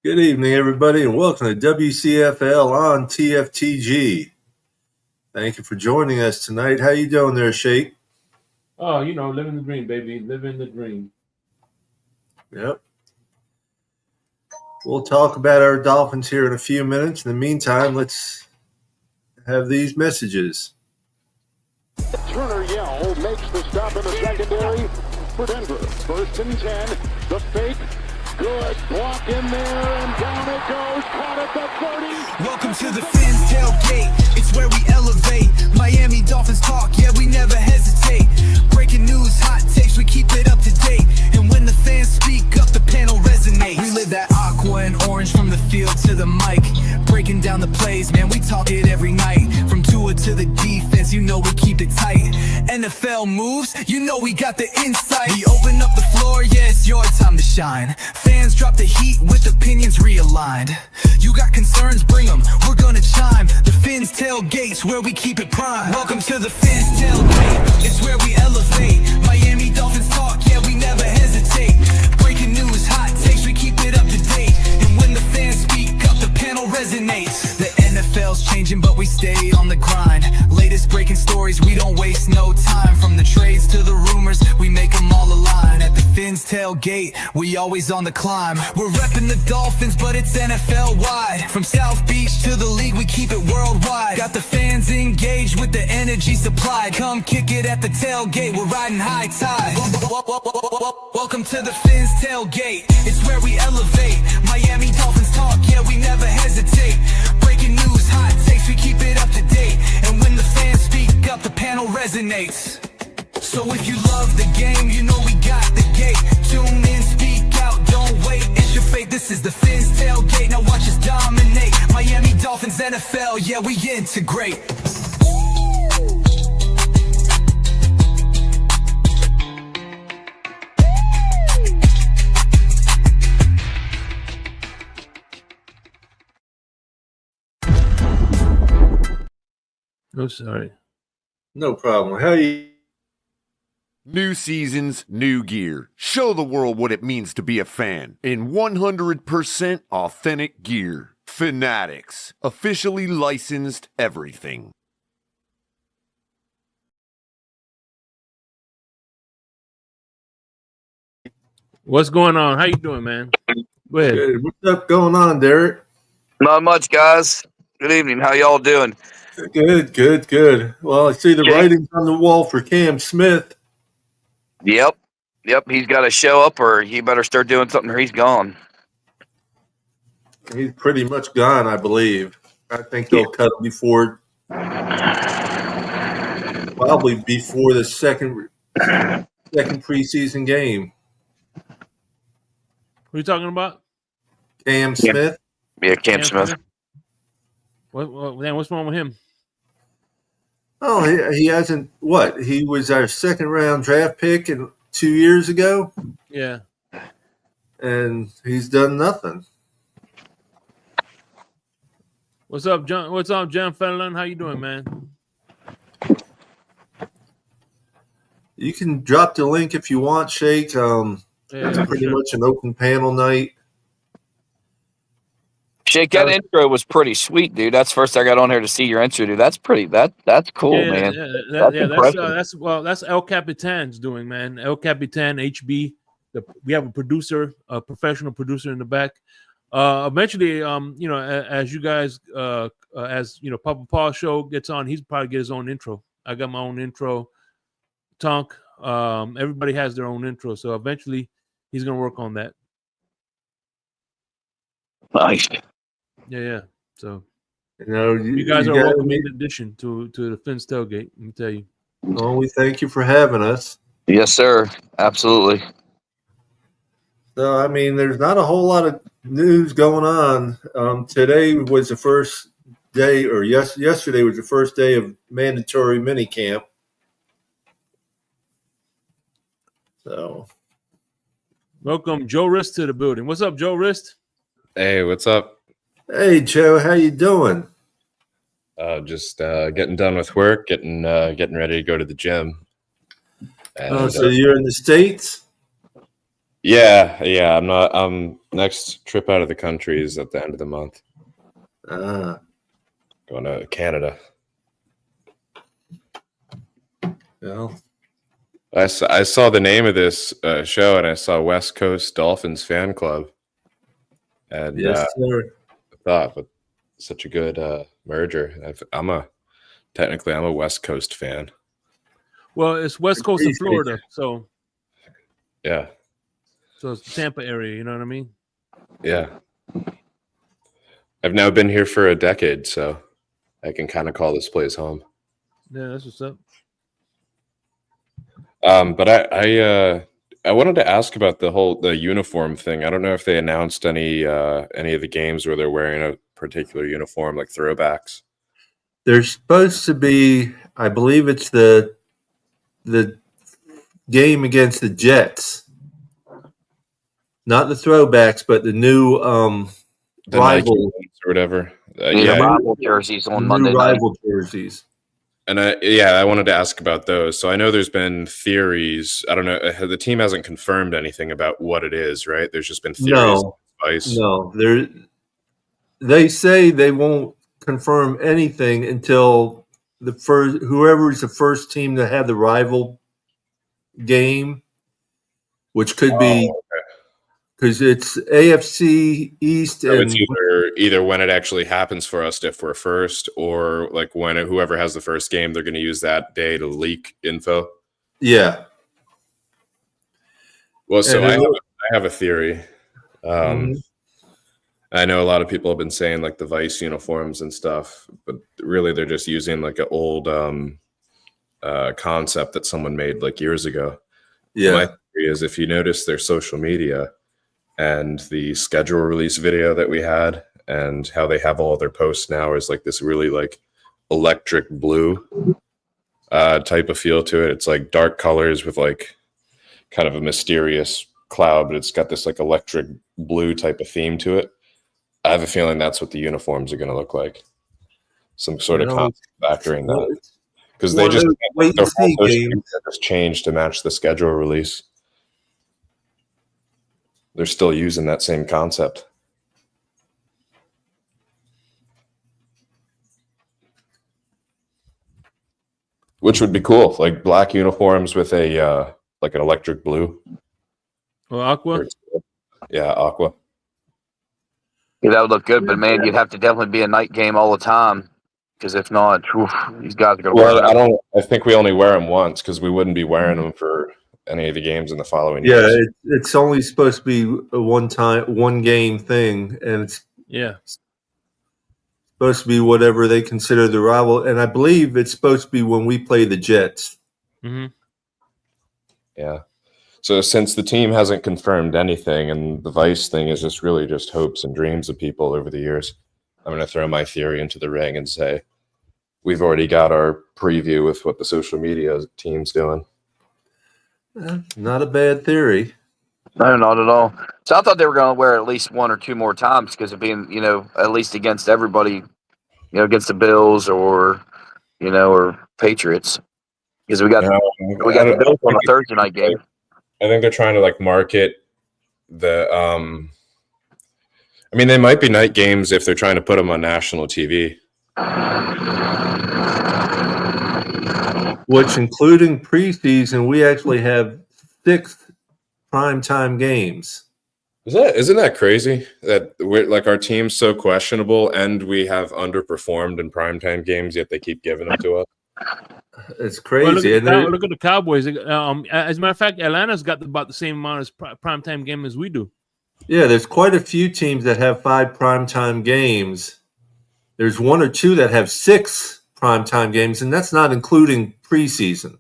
Good evening, everybody, and welcome to WCFL on T.F.T.G. Thank you for joining us tonight. How you doing there, Shake? Oh, living the dream, baby. Living the dream. Yep. We'll talk about our Dolphins here in a few minutes. In the meantime, let's have these messages. Turner Yell makes the stop in the secondary for Denver. 1st and 10. The fake. Good block in there, and down it goes. Caught at the 30. Welcome to the Fins tailgate. It's where we elevate. Miami Dolphins talk, yeah, we never hesitate. Breaking news, hot takes, we keep it up to date. And when the fans speak up, the panel resonates. We live that aqua and orange from the field to the mic. Breaking down the plays, man, we talk it every night. From Tua to the defense, we keep it tight. NFL moves, we got the insight. We open up the floor, yeah, it's your time to shine. Fans drop the heat with opinions realigned. You got concerns, bring them, we're gonna chime. The Fins tailgate's where we keep it prime. Welcome to the Fins tailgate, it's where we elevate. Miami Dolphins talk, yeah, we never hesitate. Breaking news, hot takes, we keep it up to date. And when the fans speak up, the panel resonates. The NFL's changing, but we stay on the grind. Latest breaking stories, we don't waste no time. From the trades to the rumors, we make them all align. At the Fins tailgate, we always on the climb. We're repping the Dolphins, but it's NFL wide. From South Beach to the league, we keep it worldwide. Got the fans engaged with the energy supplied. Come kick it at the tailgate, we're riding high tide. Welcome to the Fins tailgate, it's where we elevate. Miami Dolphins talk, yeah, we never hesitate. Breaking news, hot takes, we keep it up to date. And when the fans speak up, the panel resonates. So if you love the game, we got the gate. Tune in, speak out, don't wait, it's your fate. This is the Fins tailgate, now watch us dominate. Miami Dolphins, NFL, yeah, we integrate. Oh, sorry. No problem. How you? New seasons, new gear. Show the world what it means to be a fan in 100% authentic gear. Fanatics, officially licensed everything. What's going on? How you doing, man? Go ahead. Good. What's up going on, Derek? Not much, guys. Good evening. How y'all doing? Good. Well, I see the writing's on the wall for Cam Smith. Yep. He's got to show up, or he better start doing something, or he's gone. He's pretty much gone, I believe. I think they'll cut him probably before the second preseason game. Who are you talking about? Cam Smith. Yeah, Cam Smith. What's wrong with him? Oh, he hasn't. What? He was our second-round draft pick 2 years ago. Yeah. And he's done nothing. What's up, John? What's up, John Fenlon? How you doing, man? You can drop the link if you want, Shake. It's pretty much an open panel night. Shake, that intro was pretty sweet, dude. That's first I got on here to see your intro, dude. That's pretty. That's cool, man. That's El Capitan's doing, man. El Capitan HB. We have a producer, a professional producer in the back. Eventually, as you guys, Papa Paul show gets on, he's probably get his own intro. I got my own intro. Tonk. Everybody has their own intro, so eventually he's gonna work on that. Nice. Yeah. So, you guys are a welcome addition to the Fins tailgate. Let me tell you. Well, we thank you for having us. Yes, sir. Absolutely. So, I mean, there's not a whole lot of news going on. Today was the first day, or yesterday was the first day of mandatory minicamp. So, welcome Joe Rist to the building. What's up, Joe Rist? Hey, what's up? Hey, Joe, how you doing? Just getting done with work, getting ready to go to the gym. And, so you're in the States? Yeah. I'm not. Next trip out of the country is at the end of the month. Ah, Going to Canada. well, I saw the name of this show, and I saw West Coast Dolphins fan club, and yes, sir. I thought, but such a good merger. I'm a West Coast fan. Well, it's West Coast of Florida, so Yeah, it's the Tampa area. You know what I mean? yeah. I've now been here for a decade, so I can kind of call this place home. Yeah, that's what's up. But I wanted to ask about the uniform thing. I don't know if they announced any of the games where they're wearing a particular uniform, like throwbacks. There's supposed to be, I believe it's the game against the Jets. Not the throwbacks, but the new The rival Nike ones or whatever. The rival jerseys on new Monday night. rival jerseys. And I wanted to ask about those. So I know there's been theories. I don't know. The team hasn't confirmed anything about what it is, right? There's just been theories. No. They say they won't confirm anything until whoever's the first team to have the rival game, which could be because it's AFC East. So and it's either when it actually happens for us if we're first, or like when whoever has the first game, they're going to use that day to leak info. yeah. Well, so I have a theory. Mhm. I know a lot of people have been saying like the Vice uniforms and stuff, but really they're just using like an old concept that someone made like years ago. Yeah. My theory is if you notice their social media and the schedule release video that we had and how they have all their posts now is like this really like electric blue type of feel to it. It's like dark colors with like kind of a mysterious cloud, but it's got this like electric blue type of theme to it. I have a feeling that's what the uniforms are going to look like. Some sort of concept factoring that. Because they just wait and see games. just changed to match the schedule release. They're still using that same concept. Which would be cool, like black uniforms with a like an electric blue. Or Aqua. Yeah, aqua. Yeah, that would look good, but man, you'd have to definitely be a night game all the time. Because if not, these guys are going to Well, I think we only wear them once because we wouldn't be wearing them for any of the games in the following years. Yeah, it's only supposed to be a one game thing, and it's supposed to be whatever they consider the rival. And I believe it's supposed to be when we play the Jets. Mm-hmm. Yeah. So since the team hasn't confirmed anything, and the Vice thing is just really just hopes and dreams of people over the years, I'm going to throw my theory into the ring and say we've already got our preview with what the social media team's doing. Not a bad theory. No, not at all. So I thought they were going to wear at least one or two more times because of being, at least against everybody, against the Bills or Patriots. Because we got the Bills on a Thursday night game. I think they're trying to like market the. I mean, they might be night games if they're trying to put them on national TV. Which, including preseason, we actually have 6 primetime games. Isn't that crazy that we're like our team's so questionable and we have underperformed in primetime games, yet they keep giving them to us? It's crazy. Well, look at the Cowboys. As a matter of fact, Atlanta's got about the same amount of primetime game as we do. Yeah, there's quite a few teams that have 5 primetime games. There's 1 or 2 that have 6 primetime games, and that's not including preseason.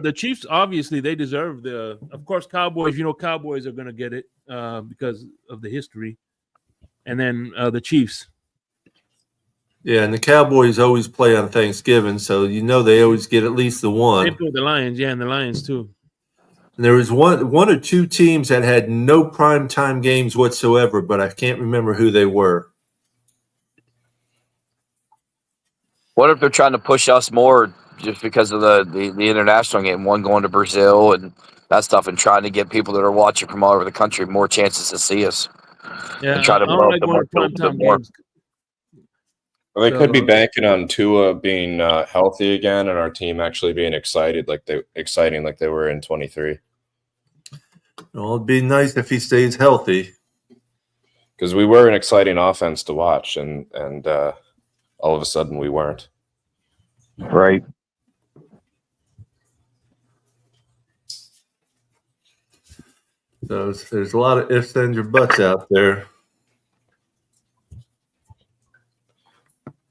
The Chiefs obviously they deserve of course Cowboys, Cowboys are going to get it because of the history. And then the Chiefs. Yeah, and the Cowboys always play on Thanksgiving, so they always get at least the one. Same with the Lions, and the Lions too. And there was one or 2 teams that had no primetime games whatsoever, but I can't remember who they were. What if they're trying to push us more just because of the international game, one going to Brazil and that stuff, and trying to get people that are watching from all over the country more chances to see us. Yeah, And try to I don't blow up like the going to market a little primetime bit more. games. Well, they could be So, banking on Tua being healthy again, and our team actually being exciting like they were in 23. Well, it'd be nice if he stays healthy. Because we were an exciting offense to watch, and all of a sudden we weren't. Right. So there's a lot of ifs, ands, or buts out there.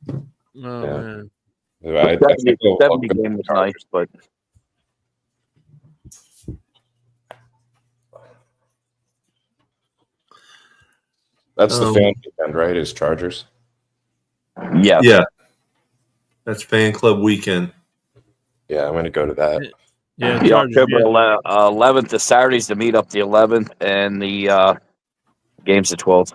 oh Yeah. man. I think they'll 70 go game was nice, but That's the fan weekend, right? Is Chargers? yeah. Yeah, that's fan club weekend. Yeah, I'm going to go to that. Yeah, The Chargers, October 11th, the Saturdays to meet up the 11th, and the game's the 12th.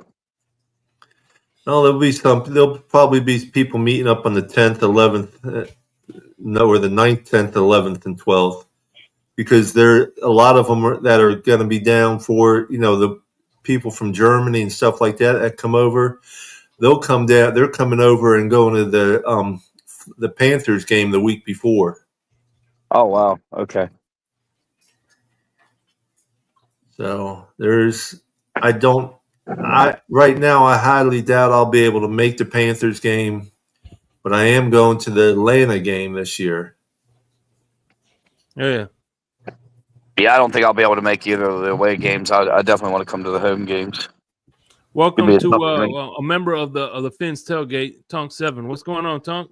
No, there'll probably be people meeting up on the 10th, 11th, or the 9th, 10th, 11th, and 12th, because there a lot of them that are going to be down for the people from Germany and stuff like that come over. They'll come down. They're coming over and going to the Panthers game the week before. Oh wow! Okay. So right now I highly doubt I'll be able to make the Panthers game, but I am going to the Atlanta game this year. yeah. Yeah, I don't think I'll be able to make either of the away games. I definitely want to come to the home games. Welcome Give me to a a member of the Finns tailgate, Tonk 7. What's going on, Tonk?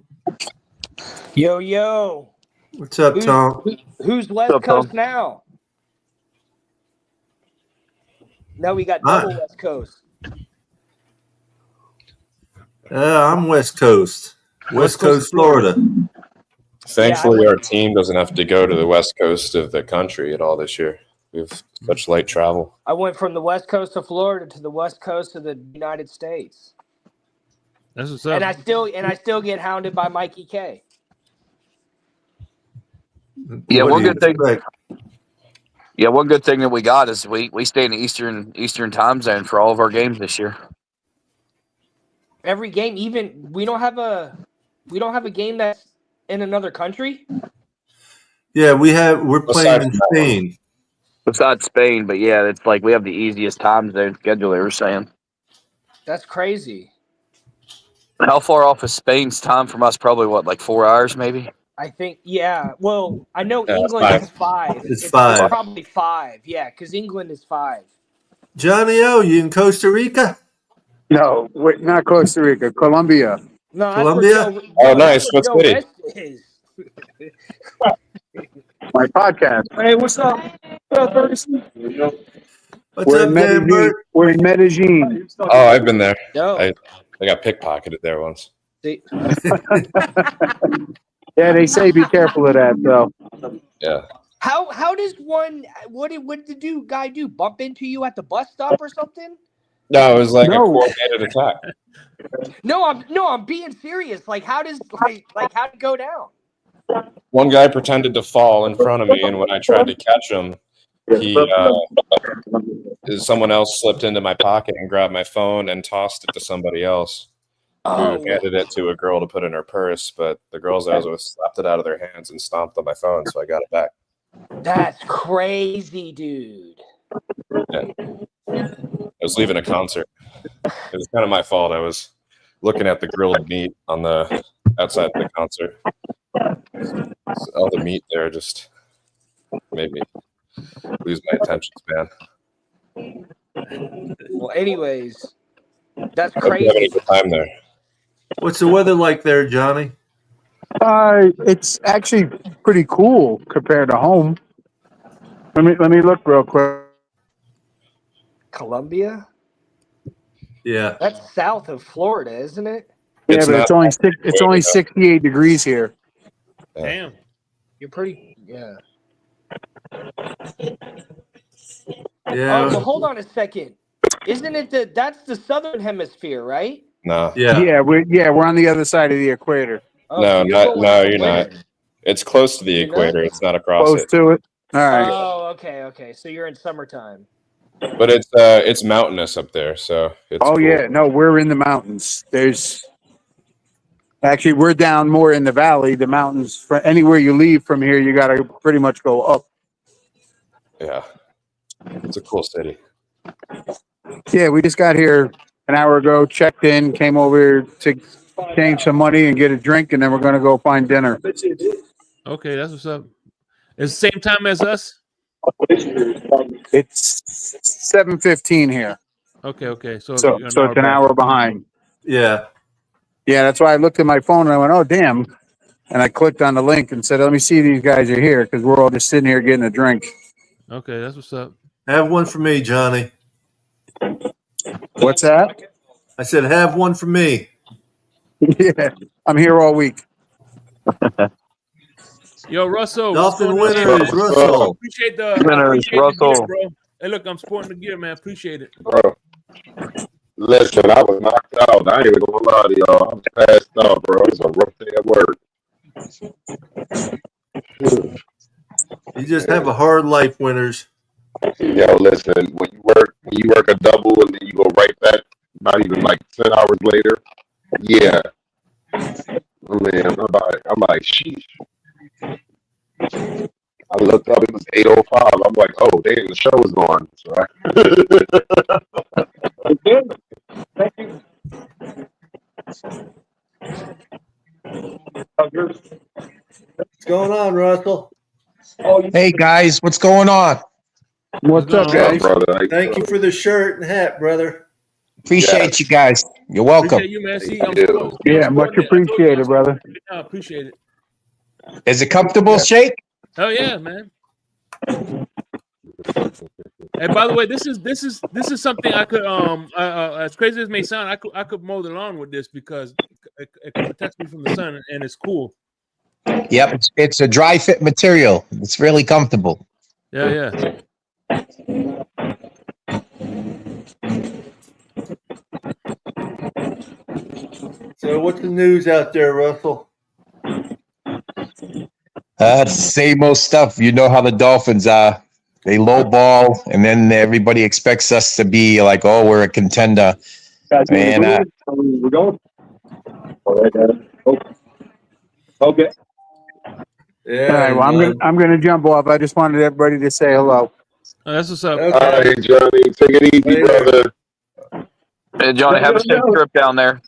Yo. What's up, Tom? Who's West What's up, Coast Tom? now? Now we got double West Coast. I'm West Coast, West Coast, Florida. Thankfully, our team doesn't have to go to the west coast of the country at all this year. We have such light travel. I went from the West Coast of Florida to the West Coast of the United States. That's what's up. And I still get hounded by Mikey K. Yeah, What one do you good thing. expect? Yeah, one good thing that we got is we stay in the Eastern time zone for all of our games this year. Every game, even we don't have a game that's in another country. Yeah, we're playing in Spain. Besides Spain, but yeah, it's like we have the easiest time zone schedule. They were saying. That's crazy. How far off is Spain's time from us? Probably what, like 4 hours, maybe. I think, yeah. Well, I know Yeah, England is 5. It's 5. It's probably 5. Yeah, because England is 5. Johnny O, you in Costa Rica? No, wait, not Costa Rica, Colombia. No, Colombia? Oh, nice. What city? Is. My podcast. Hey, what's up? What's We're up, in Dan Medellin. Burt? We're in Medellin. Oh, I've been there. Yo. I got pickpocketed there once. See, Yeah, they say be careful of that, though. Yeah. how does one? What did the guy do? Bump into you at the bus stop or something? No, it was like No. a coordinated attack. No, I'm being serious. Like, how does how'd it go down? One guy pretended to fall in front of me, and when I tried to catch him, someone else slipped into my pocket and grabbed my phone and tossed it to somebody else, Oh, who handed it to a girl to put in her purse. But the girls I was with slapped it out of their hands and stomped on my phone, so I got it back. that's crazy, dude. Yeah. I was leaving a concert. It was kind of my fault. I was looking at the grilled meat on the outside of the concert. All the meat there just made me lose my attention span. Well, anyways, that's Hope you have a crazy. good time there. What's the weather like there, Johnny? It's actually pretty cool compared to home. Let me look real quick. Colombia? Yeah. That's south of Florida, isn't it? Yeah, It's but not- it's only 68 degrees here. Damn. You're pretty, yeah. Yeah. Oh, well, hold on a second. Isn't it that's the southern hemisphere, right? No, Yeah. Yeah, we're on the other side of the equator. Oh, No, so you're not- going no, in the you're not. winter. It's close to the You're equator. not? It's not across Close it, to it. All right. Oh, okay. So you're in summertime. but it's mountainous up there, so it's Oh cool. yeah, no, we're in the mountains. Actually, we're down more in the valley. The mountains. For anywhere you leave from here, you got to pretty much go up. Yeah, it's a cool city. Yeah, we just got here an hour ago. Checked in, came over to change some money and get a drink, and then we're going to go find dinner. Okay, that's what's up. It's the same time as us. It's 7:15 here, Okay. So so you're it's an back. hour behind. Yeah. Yeah, that's why I looked at my phone and I went, "Oh, damn." And I clicked on the link and said, "Let me see if these guys are here," because we're all just sitting here getting a drink. Okay, that's what's up. Have one for me, Johnny. What's that? I said, have one for me. Yeah, I'm here all week. Yo, Russell. Dolphin what's going on, winners, man? Russell. Appreciate the Russell. gear, bro. Hey, look, I'm sporting the gear, man. Appreciate it. Bro, listen, I was knocked out. I ain't even gonna lie to y'all. I'm passed out, bro. It's a rough day at work. You just have a hard life, winners. Yo, listen, when you work a double and then you go right back, not even like 10 hours later. Yeah. Man, I'm like, sheesh. I looked up, it was 8:05. I'm like, oh, damn, the show is on. So What's going on, Russell? Hey guys, what's going on? What's up, going on, guys? brother? Thank you for the shirt and hat, brother. Appreciate you guys. You're welcome. Appreciate you, man. See, I'm Yeah. sporting Yeah, much it. I told you, appreciated, brother. I appreciate it. Is it comfortable, Shake? Hell yeah, man. And by the way, this is something I could as crazy as it may sound, I could mow the lawn with this because it protects me from the sun and it's cool. Yep, it's a dry fit material. It's really comfortable. Yeah. So what's the news out there, Russell? Same old stuff. You know how the Dolphins are. They lowball, and then everybody expects us to be like, "Oh, we're a contender." Man, we're going. Okay. Yeah. All right. Well, I'm gonna jump off. I just wanted everybody to say hello. Oh, that's what's up. Okay. All right, Johnny, take it easy, Later. brother. Hey, Johnny, have a safe trip down there.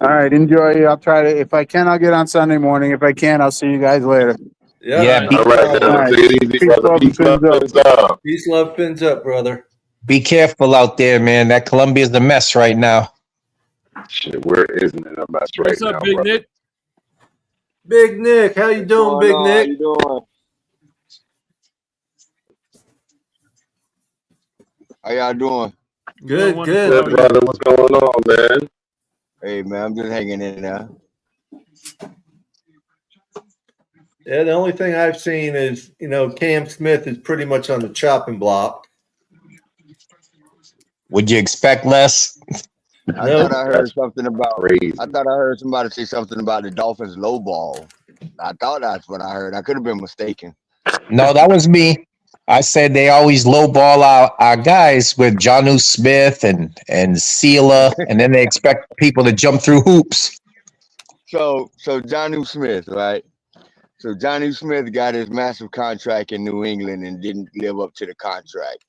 All right. Enjoy. I'll try to. If I can, I'll get on Sunday morning. If I can't, I'll see you guys later. Yeah, All right, now, All right. take it easy, Peace, brother. love, Peace, and love, fins fins up. Peace, love, fins up, brother. be careful out there, man. That Columbia's the mess right now. Shit, where isn't it a mess right What's up, now, Big brother? Nick? Big Nick, how you doing, Big Nick? How you doing? How y'all doing? Good, Doing good. Good, brother. What's going on, man? Hey man, I'm just hanging in there. Yeah, the only thing I've seen is, Cam Smith is pretty much on the chopping block. Would you expect less? I No, thought I heard something about. Crazy. I thought I heard somebody say something about the Dolphins low ball. I thought that's what I heard. I could have been mistaken. No, that was me. I said they always lowball our guys with Jonnu Smith and Sealer, and then they expect people to jump through hoops. So Jonnu Smith, right? So Jonnu Smith got his massive contract in New England and didn't live up to the contract.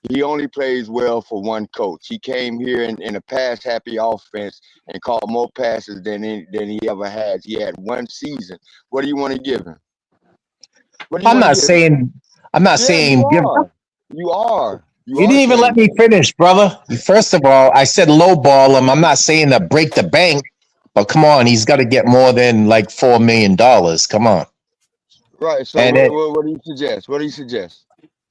He only plays well for one coach. He came here in a pass-happy offense and caught more passes than he ever has. He had one season. What do you want to give him? I'm not saying You are. You didn't even let me finish, brother. First of all, I said lowball him. I'm not saying to break the bank, but come on, he's got to get more than like $4 million. Come on. Right. So what do you suggest? What do you suggest?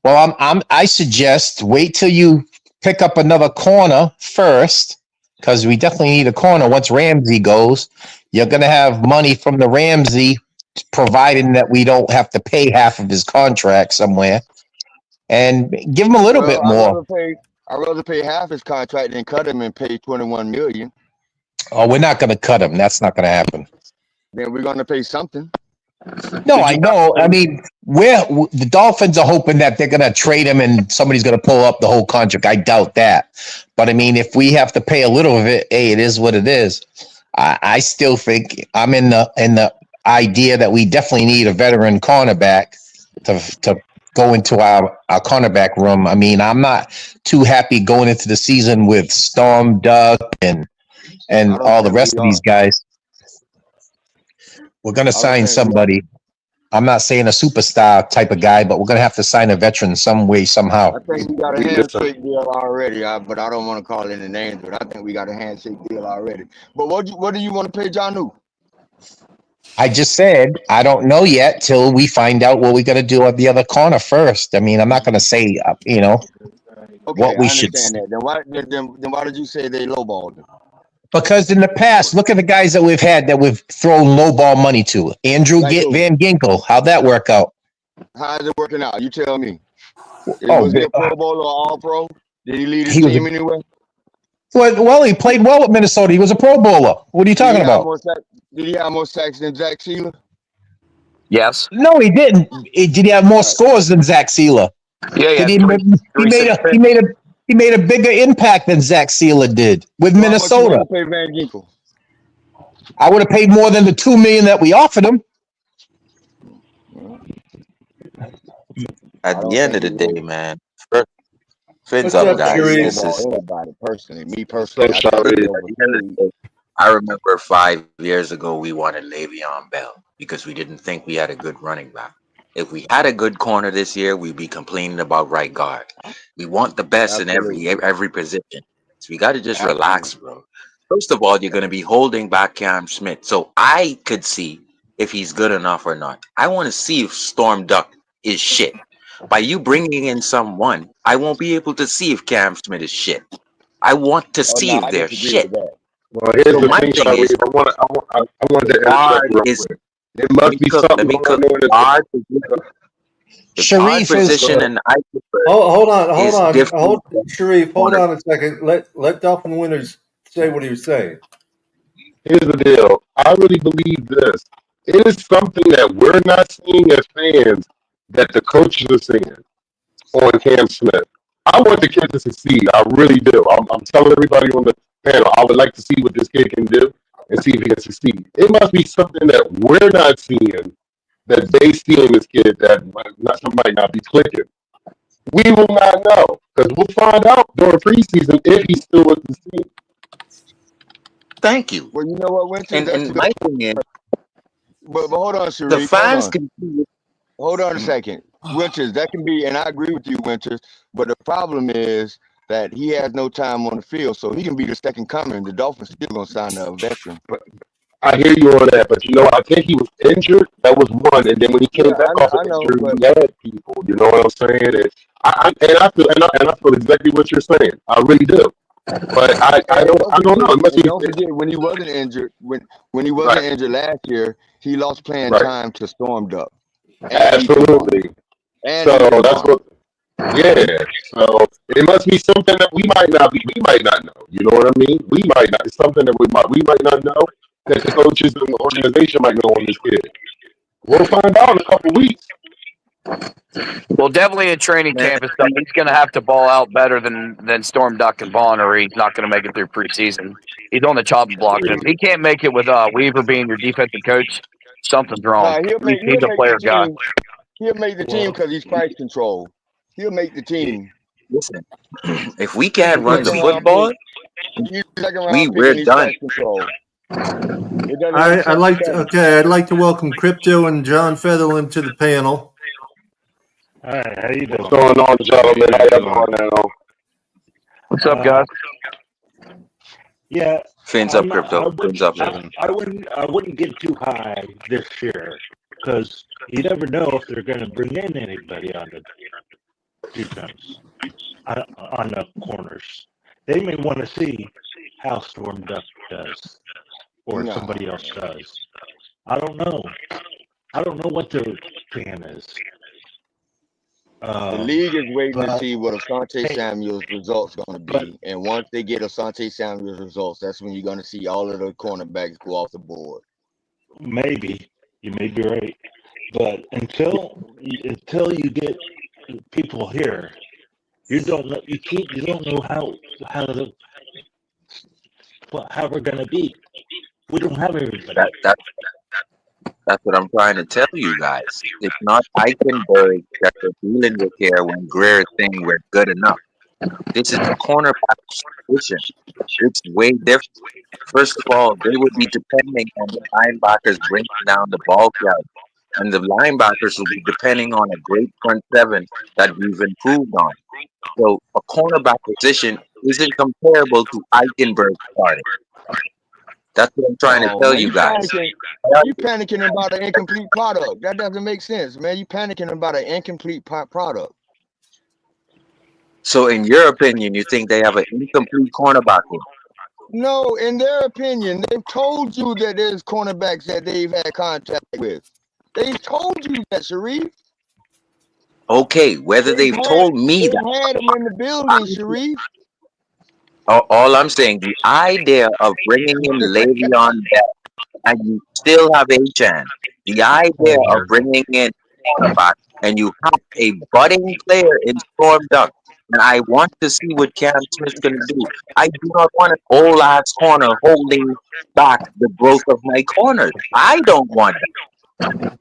Well, I suggest wait till you pick up another corner first, because we definitely need a corner. Once Ramsey goes, you're going to have money from the Ramsey, providing that we don't have to pay half of his contract somewhere, and give him a little bit more. I'd rather pay half his contract than cut him and pay $21 million. Oh, we're not going to cut him. That's not going to happen. then we're gonna pay something. No, I know. I mean, the Dolphins are hoping that they're going to trade him and somebody's going to pull up the whole contract. I doubt that. But I mean, if we have to pay a little of it, hey, it is what it is. I still think I'm in the idea that we definitely need a veteran cornerback to go into our cornerback room. I mean, I'm not too happy going into the season with Storm, Duck, and all the rest of these guys. We're going to sign somebody. I'm not saying a superstar type of guy, but we're going to have to sign a veteran some way, somehow. I think we got a handshake deal already, but I don't want to call any names, but I think we got a handshake deal already. But what do you want to pay Jonnu? I just said, I don't know yet till we find out what we're going to do at the other corner first. I mean, I'm not going to say, what we should. That. Then why did you say they lowballed him? Because in the past, look at the guys that we've had that we've thrown low ball money to. Andrew Van Ginkel, how'd that work out? How's it working out? You tell me. Was he a Pro Bowl or All Pro? Did he lead his team anyway? Well, he played well at Minnesota. He was a Pro Bowler. What are you talking about? Did he have more sacks than Zach Sealer? Yes. No, he didn't. Did he have more scores than Zach Sealer? Yeah. He made a bigger impact than Zach Sealer did with Minnesota. I would have paid more than the $2 million that we offered him. At the end of the day, man, fins up, guys. Me personally, I remember 5 years ago we wanted Le'Veon Bell because we didn't think we had a good running back. If we had a good corner this year, we'd be complaining about right guard. We want the best in every position. So we got to just relax, bro. First of all, you're going to be holding back Cam Smith. So I could see if he's good enough or not. I want to see if Storm Duck is shit. By you bringing in someone, I won't be able to see if Cam Smith is shit. I want to see if they're shit. Well, here's the thing, Sharif. I want to interject real quick. It must be something going on in the Sharif position, and I. Hold on, Sharif. Hold on a second. Let Dolphin Winters say what he was saying. Here's the deal. I really believe this. It is something that we're not seeing as fans that the coaches are seeing on Cam Smith. I want the kid to succeed. I really do. I'm telling everybody on the panel, I would like to see what this kid can do and see if he can succeed. It must be something that we're not seeing that they see in this kid that might not be clicking. We will not know because we'll find out during preseason if he's still with the team. Thank you. Well, you know what, Winters? And my thing is, but hold on, Sharif. the fans can. Hold on a second. Winters, that can be, and I agree with you, Winters, but the problem is that he has no time on the field, so he can be the second coming. The Dolphins still going to sign a veteran. But I hear you on that, but I think he was injured. That was one, and then when he came back off of injury, he had people. You know what I'm saying? And I feel exactly what you're saying. I really do. But I don't know. Don't forget when he wasn't injured. When he wasn't injured last year, he lost playing time to Storm Duck. Absolutely. So that's what. Yeah. So it must be something that we might not know. You know what I mean? We might not. It's something that we might not know that the coaches and the organization might know on this kid. We'll find out in a couple weeks. Well, definitely in training camp and stuff, he's going to have to ball out better than Storm Duck and Vaughn, or he's not going to make it through preseason. He's on the chopping block. If he can't make it with Weaver being your defensive coach, something's wrong. He's a player guy. He'll make the team because he's price control. He'll make the team. Listen, if we can't run the football, we're done. I'd like to welcome Crypto and John Featherland to the panel. All right, how you doing? What's going on, gentlemen? How you doing now? What's up, guys? Yeah. Fins up, Crypto. Fins up. I wouldn't get too high this year because you never know if they're going to bring in anybody on the defense, on the corners. They may want to see how Storm Duck does or somebody else does. I don't know. I don't know what their plan is. The league is waiting to see what Asante Samuel's results going to be. And once they get Asante Samuel's results, that's when you're going to see all of the cornerbacks go off the board. Maybe you may be right, but until you get people here, you don't know. You don't know how we're gonna be. We don't have everybody. That's what I'm trying to tell you guys. It's not Eichenberg that we're dealing with here when Greer is saying we're good enough. This is the cornerback position. It's way different. First of all, they would be depending on the linebackers bringing down the ball carrier. And the linebackers will be depending on a great front seven that we've improved on. So a cornerback position isn't comparable to Eichenberg starting. That's what I'm trying to Oh tell man, you guys. you panicking about an incomplete product. That doesn't make sense, man. You panicking about an incomplete product. So in your opinion, you think they have an incomplete cornerback room? No, in their opinion, they've told you that there's cornerbacks that they've had contact with. They've told you that, Sharif. Okay, whether they've told me they've that. had them in the building, Sharif. All I'm saying, the idea of bringing in Le'Veon Bell and you still have A-Chan, the idea of bringing in cornerback and you have a budding player in Storm Duck, and I want to see what Cam Smith's going to do. I do not want an old ass corner holding back the growth of my corners. I don't want that.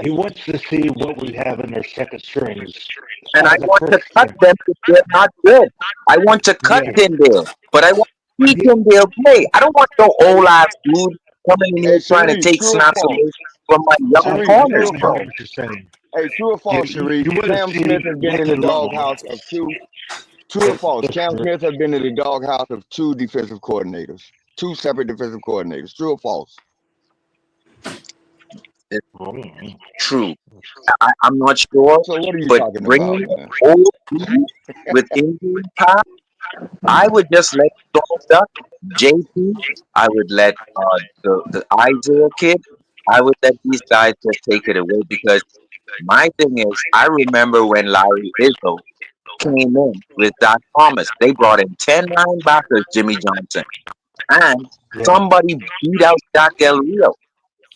He wants to see what we have in our second strings. And I want to cut them if they're not good. I want to cut Tyndale, but I want to see Tyndale play. I don't want no old ass dude coming in here trying to take snaps away from my young corners, bro. Hey, true or false, Sharif? Cam Smith has been in the doghouse of two. True or false? Cam Smith has been in the doghouse of two defensive coordinators, two separate defensive coordinators. True or false? True. I'm not sure. So what are you but talking bringing about, man? old dudes with injury time, I would just let Storm Duck, JP. I would let the Isaiah kid. I would let these guys just take it away because my thing is, I remember when Larry Izzo came in with Doc Thomas. They brought in 10 linebackers, Jimmy Johnson, and somebody beat out Jack Del Rio.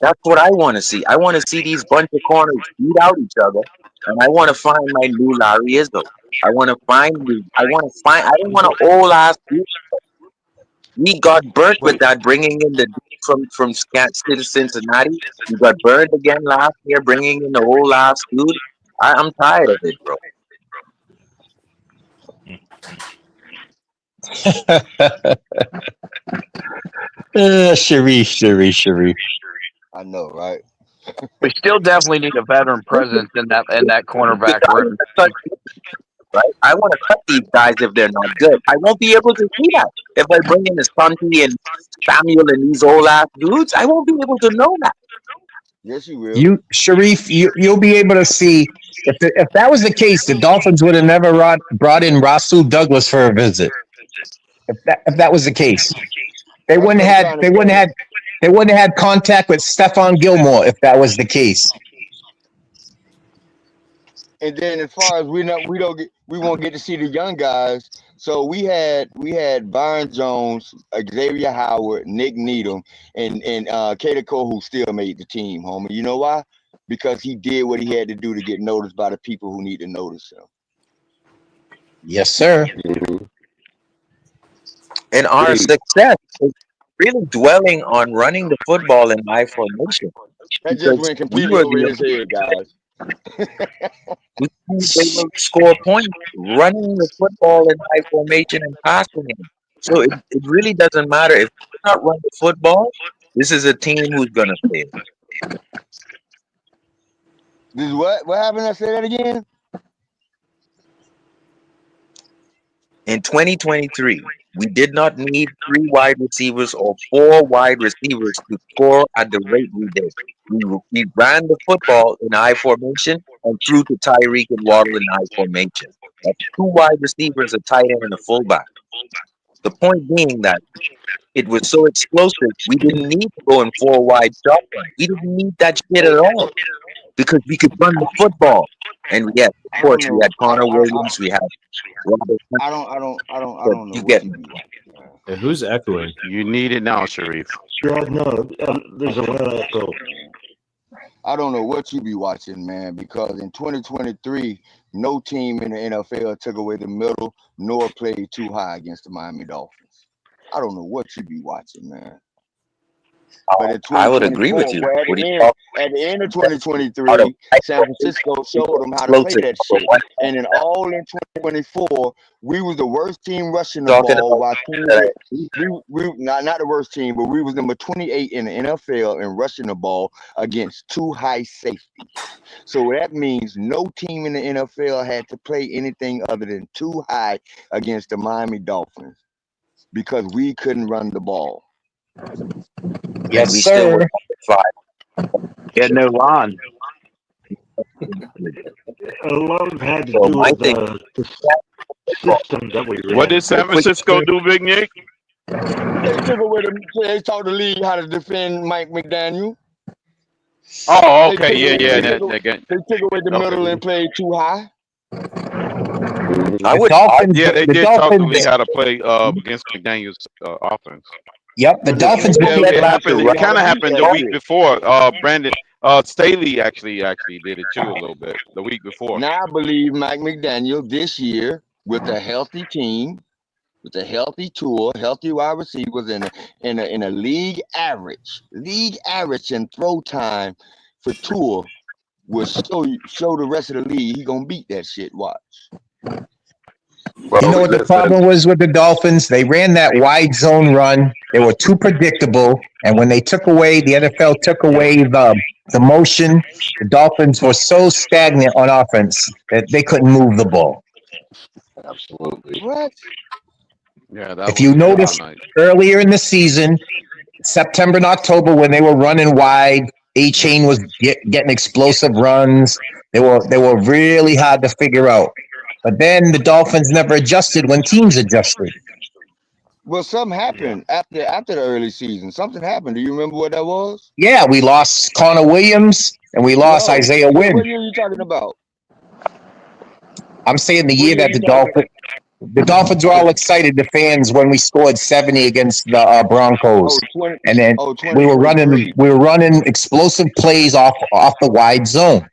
That's what I want to see. I want to see these bunch of corners beat out each other, and I want to find my new Larry Izzo. I want to find. I don't want an old ass dude. We got burnt with that bringing in the dude from Cincinnati. We got burned again last year bringing in the old ass dude. I'm tired of it, bro. Sharif. I know, right? We still definitely need a veteran presence in that cornerback room. Right? I want to cut these guys if they're not good. I won't be able to see that. If I bring in the Stunty and Samuel and these old ass dudes, I won't be able to know that. Yes, you will. Sharif, you'll be able to see if that was the case. The Dolphins would have never brought in Rasul Douglas for a visit. If that was the case, they wouldn't have had contact with Stephon Gilmore if that was the case. And then as far as we won't get to see the young guys. So we had Byron Jones, Xavier Howard, Nick Needham, and Kader Cole, who still made the team, homie. You know why? Because he did what he had to do to get noticed by the people who need to notice him. Yes, sir. And our success is really dwelling on running the football in high formation. That just went completely over his head, guys. We will score points running the football in high formation and passing it. So it really doesn't matter if we're not running the football. This is a team who's going to fail. This is what? What happened? I say that again. In 2023, we did not need 3 wide receivers or 4 wide receivers to score at the rate we did. We ran the football in high formation and threw to Tyreek and Waddle in high formation. That's 2 wide receivers, a tight end, and a fullback. The point being that it was so explosive, we didn't need to go in 4 wide shotgun. We didn't need that shit at all because we could run the football. And yes, of course, we had Connor Williams, we had Robert. I don't know. Who's echoing? You need it now, Sharif. Yeah, no, there's a lot of echo. I don't know what you be watching, man, because in 2023, no team in the NFL took away the middle nor played too high against the Miami Dolphins. I don't know what you be watching, man. But in I would agree 2024, with you. well, What do you at the end of 2023, San Francisco showed them how to play that shit. And in all in 2024, we was the worst team rushing the talking ball. about? While we not the worst team, but we was number 28 in the NFL in rushing the ball against two high safeties. So that means no team in the NFL had to play anything other than too high against the Miami Dolphins because we couldn't run the ball. Yes, we still sir. were 5. He had no line. A lot of it had to So do my with thing, the system that we ran. What did San Francisco do, Big Nick? They took away they taught the league how to defend Mike McDaniel. Oh, They okay, took yeah, away, yeah. they took away the middle and played too high. I The would. Dolphins. Yeah, they The did talk to Lee Dolphins. how to play against McDaniel's offense. Yep, the But Dolphins they Yeah, became. it had to happened. show It you how kind to of beat happened that the week shit. before. Brandon Staley actually did it too a little bit the week before. Now I believe Mike McDaniel this year with a healthy team, with a healthy tour, healthy wide receivers, in a league average in throw time for tour will show the rest of the league he gonna beat that shit. Watch. You know what the problem was with the Dolphins? They ran that wide zone run. They were too predictable, and when they took away, the NFL took away the motion. The Dolphins were so stagnant on offense that they couldn't move the ball. Absolutely. What? Yeah, that If was you the notice kryptonite. earlier in the season, September and October, when they were running wide, A-Chain was getting explosive runs. They were really hard to figure out. But then the Dolphins never adjusted when teams adjusted. Well, something happened after the early season. Something happened. Do you remember what that was? Yeah, we lost Connor Williams and we lost No. Isaiah Wynn. What year are you talking about? I'm saying the What year year that you talking about? the Dolphins were all excited, the fans, when we scored 70 against the Broncos. And then we were 2023. running explosive plays off the wide zone.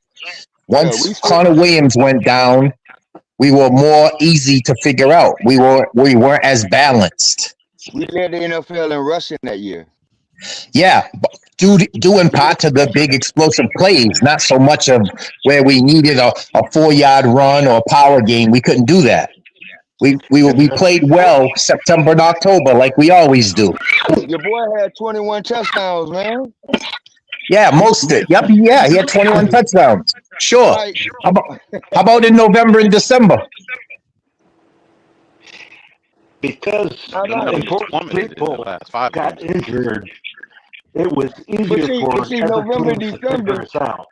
Once Connor Williams went down, we were more easy to figure out. We weren't as balanced. We led the NFL in rushing that year. Yeah, due in part to the big explosive plays, not so much of where we needed a 4-yard run or a power game. We couldn't do that. We played well September and October like we always do. Your boy had 21 touchdowns, man. Yeah, Mostert. Yep, yeah, he had 21 touchdowns. Sure. Right. How about in November and December? Because important people got injured, it was easier for other November, teams to December. figure us out.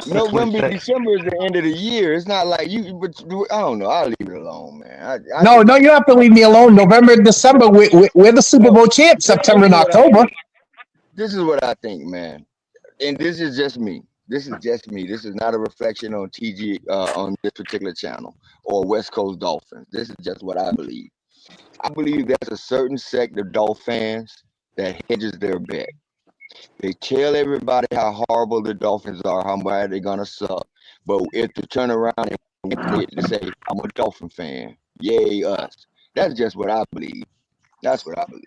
November, December is the end of the year. It's not like you, but I don't know. I'll leave it alone, man. No, you don't have to leave me alone. November and December, we're the Super Bowl champs. September and October. This is what I think, man. And this is just me. This is not a reflection on TG on this particular channel or West Coast Dolphins. This is just what I believe. I believe there's a certain sect of Dolphin fans that hedges their bet. They tell everybody how horrible the Dolphins are, how bad they're gonna suck. But if they turn around and they say, "I'm a Dolphin fan, yay us," that's just what I believe. That's what I believe.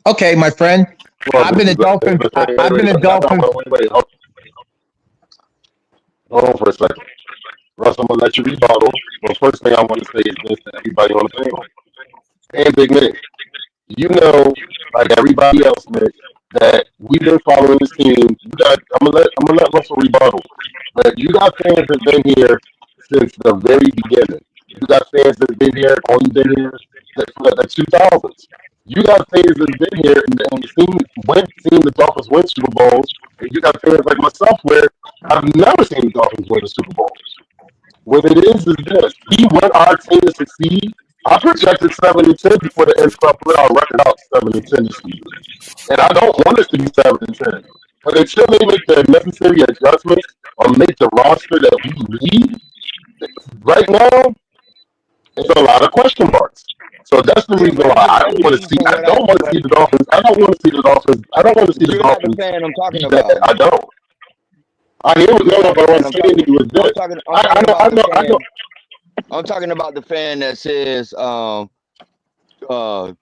Okay, my friend. I've been a Dolphin. I've been a Dolphin. Wait. Hold on for a second. Russ, I'm gonna let you rebuttal. Well, first thing I want to say is this to everybody on the panel. And Big Nick, you know, like everybody else, Nick, that we've been following this team. I'm gonna let Russell rebuttal. But you got fans that's been here since the very beginning. You got fans that's been here, or you've been here since the 2000s. You got fans that's been here and seen the Dolphins win Super Bowls. And you got fans like myself where I've never seen the Dolphins win a Super Bowl. What it is this. We want our team to succeed. I projected 7-10 before the NFL put our record out 7-10 this season. And I don't want us to be 7-10. But until they make the necessary adjustments or make the roster that we need, right now, it's a lot of question marks. So that's the Yeah, reason but why I but don't want to see. from I what don't want to see the Dolphins. I don't want to see the Dolphins. I don't want to see the you're not the Dolphins fan I'm talking be bad. about. I don't. I hear what You're no, not the but what I'm fan I'm saying to talking. you is I'm this. talking. I'm I talking know. about I the know. I know. fan. I'm talking about the fan that says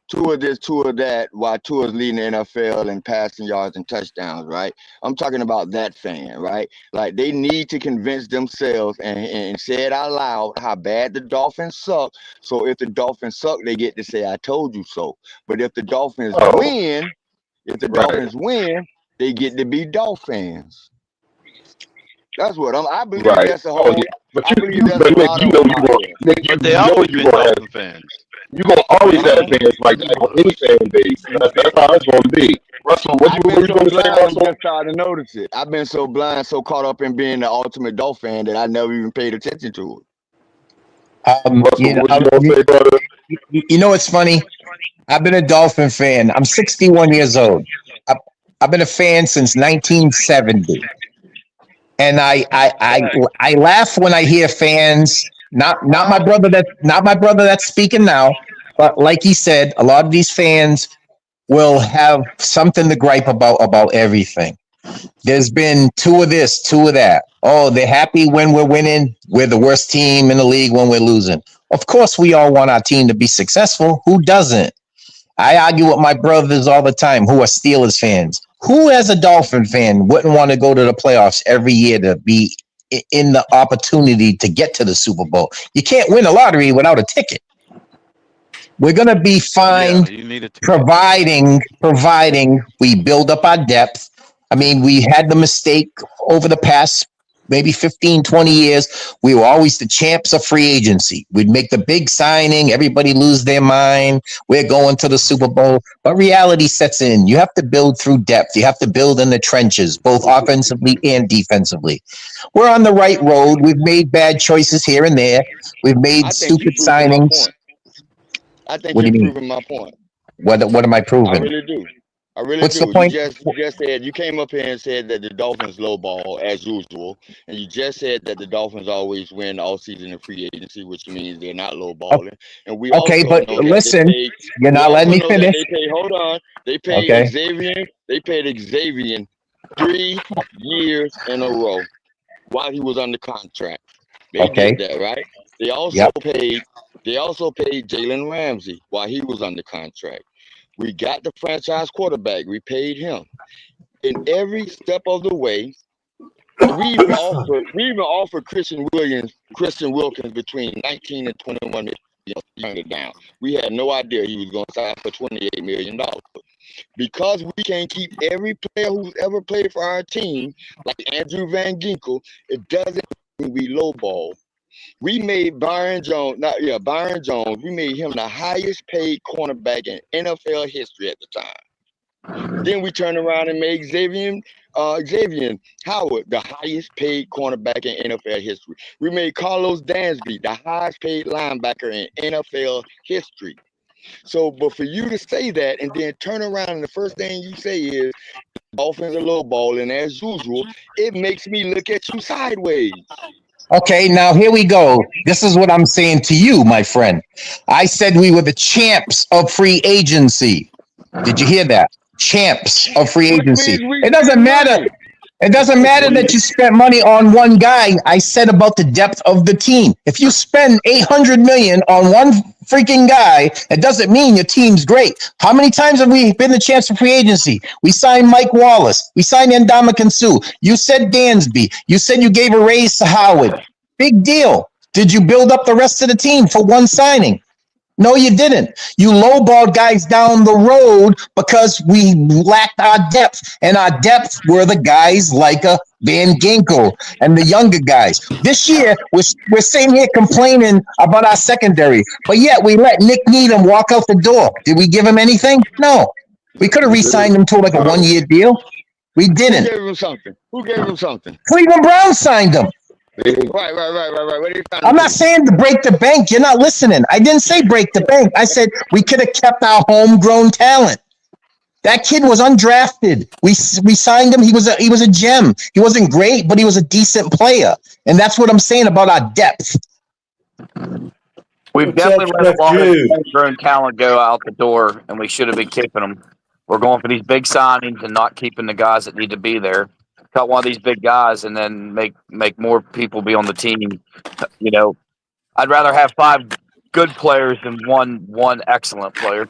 two of this, two of that, while two is leading the NFL in passing yards and touchdowns, right? I'm talking about that fan, right? Like they need to convince themselves and say it out loud how bad the Dolphins suck. So if the Dolphins suck, they get to say I told you so. But if the Dolphins Oh, win, if the right, Dolphins win, they get to be Dolphins. That's what I believe. right. That's the Oh whole. yeah. But I believe that's a but Nick, lot you of know them you out going there. Nick, But they you know always you been gonna have Dolphin fans. you gonna always have Uh-huh. fans like that with any fan base. That's how it's gonna be. Russell, I've what been were you so gonna say, blind, I'm Russell? just starting to notice it. I've been so blind, so caught up in being the ultimate Dolphin fan that I never even paid attention to Russell, what you gonna say, brother? You know what's funny? I've been a Dolphin fan. I'm 61 years old. I, I've been a fan since 1970, and I laugh when I hear fans. Not my brother that's speaking now, but like he said, a lot of these fans will have something to gripe about everything. There's been two of this, two of that. Oh, they're happy when we're winning. We're the worst team in the league when we're losing. Of course, we all want our team to be successful. Who doesn't? I argue with my brothers all the time who are Steelers fans. Who, as a Dolphin fan, wouldn't want to go to the playoffs every year to be in the opportunity to get to the Super Bowl? You can't win a lottery without a ticket. We're going to be Yeah, fine you need a ticket. providing we build up our depth. I mean, we had the mistake over the past maybe 15, 20 years. We were always the champs of free agency. We'd make the big signing, everybody lose their mind. We're going to the Super Bowl. But reality sets in. You have to build through depth. You have to build in the trenches, both offensively and defensively. We're on the right road. We've made bad choices here and there. We've made I think you stupid proving my signings. point. I think What do you you mean? proving my point. What am I I proving? really do. I really What's the do. You point? just said you came up here and said that the Dolphins lowball as usual, and you just said that the Dolphins always win all season in free agency, which means they're not lowballing. And we Okay, also but know that they listen, paid. you're We not letting also me know that finish. they paid. Hold on, they paid Okay. Xavier. They paid Xavier 3 years in a row while he was under contract. They did Okay. that, right? They also Yep. paid. They also paid Jalen Ramsey while he was under contract. We got the franchise quarterback. We paid him. In every step of the way, we even offered Christian Wilkins between 19 and 21 million, younger down. We had no idea he was going to sign for $28 million. Because we can't keep every player who's ever played for our team, like Andrew Van Ginkel, it doesn't mean we lowball. We made Byron Jones, we made him the highest paid cornerback in NFL history at the time. Then we turned around and made Xavier Howard the highest paid cornerback in NFL history. We made Carlos Dansby the highest paid linebacker in NFL history. So, but for you to say that and then turn around and the first thing you say is Dolphins are lowballing as usual, it makes me look at you sideways. Okay, now here we go. This is what I'm saying to you, my friend. I said we were the champs of free agency. Did you hear that? Champs of free Which agency. means we It doesn't spend matter. money. It doesn't matter that you spent money on one guy. I said about the depth of the team. If you spend $800 million on one freaking guy, it doesn't mean your team's great. How many times have we been the chance for free agency? We signed Mike Wallace. We signed Ndamukong Suh. You said Dansby. You said you gave a raise to Howard. Big deal. Did you build up the rest of the team for one signing? No, you didn't. You lowballed guys down the road because we lacked our depth, and our depth were the guys like a Van Ginkel and the younger guys. This year, we're sitting here complaining about our secondary, but yet we let Nick Needham walk out the door. Did we give him anything? No. We could have re-signed him to like a one-year deal. We Who didn't. gave him something? Who gave him something? Cleveland Browns signed him. Right. What did he sign I'm him not to? saying to break the bank. You're not listening. I didn't say break the bank. I said we could have kept our homegrown talent. That kid was undrafted. We signed him. He was a gem. He wasn't great, but he was a decent player. And that's what I'm saying about our depth. We've What's up, definitely let Chef a lot of Jude? homegrown talent go out the door, and we should have been keeping them. We're going for these big signings and not keeping the guys that need to be there. Cut one of these big guys, and then make more people be on the team. You know, I'd rather have 5 good players than one excellent player.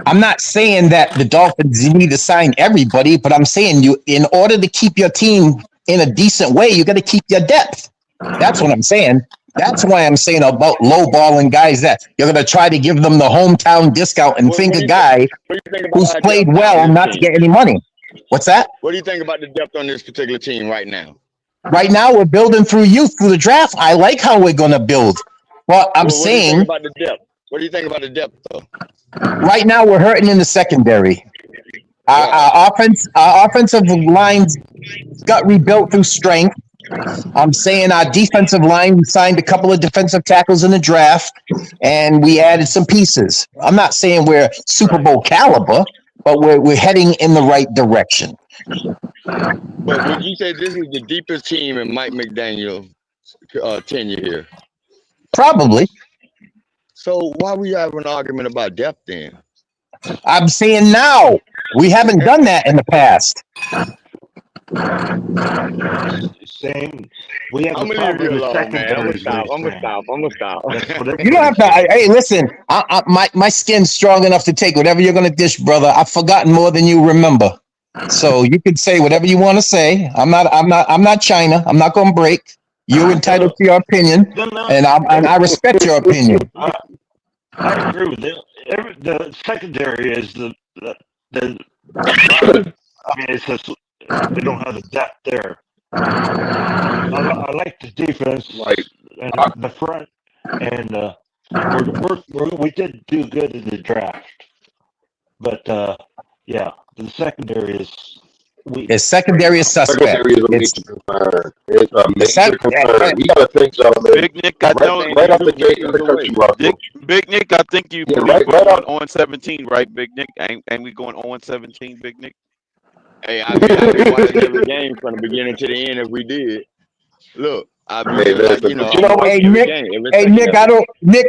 I'm not saying that the Dolphins need to sign everybody, but I'm saying you, in order to keep your team in a decent way, you got to keep your depth. That's what I'm saying. That's why I'm saying about lowballing guys that you're going to try to give them the hometown discount and think a guy who's played well not to get any money. What's that? What do you think about the depth on this particular team right now? Right now, we're building through youth through the draft. I like how we're going to build. But I'm What do you saying think about the depth? What do you think about the depth, though? right now we're hurting in the secondary. Our offensive lines got rebuilt through strength. I'm saying our defensive line, we signed a couple of defensive tackles in the draft, and we added some pieces. I'm not saying we're Super Bowl caliber, but we're heading in the right direction. But would you say this is the deepest team in Mike McDaniel's tenure here? Probably. So why we have an argument about depth then? I'm saying now. We haven't done that in the past. Same. We have I'm a gonna leave problem you in the alone, man. I'm secondary. gonna stop. You don't have to. Hey, listen. My skin's strong enough to take whatever you're gonna dish, brother. I've forgotten more than you remember. So you can say whatever you want to say. I'm not China. I'm not gonna break. You're entitled to your opinion, and I respect your opinion. I agree with it. The secondary is the I mean, it's just we don't have the depth there. I like the defense, and the front, and we did do good in the draft, but yeah, the secondary is weak. The secondary is suspect. Secondary is a major concern. It's a major concern. We gotta think, gentlemen. Big Nick, I know. Right off the gate, in the country, Russell. Big Nick, I think you believe right we're up. going on 17, right, Big Nick? Ain't we going on 17, Big Nick? Hey, I've been watching every game from the beginning to the end. If we did, look, I've been like, you know, Hey Nick,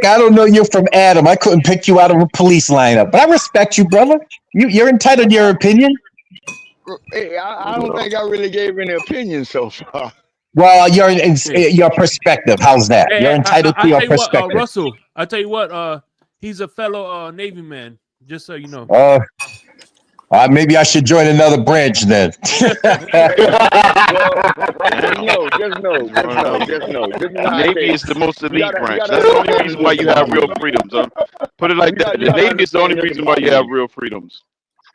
I don't know you're from Adam. I couldn't pick you out of a police lineup, but I respect you, brother. You're entitled to your opinion. Hey, I don't think I really gave any opinion so far. Well, your perspective. How's that? Hey, You're entitled to your perspective. What, Russell, I tell you what, he's a fellow Navy man. Just so you know. Maybe I should join another branch then. Just know. Navy is the most elite branch. That's the only reason why you have real freedoms, huh? Put it like that. The Navy is the only reason why you have real freedoms.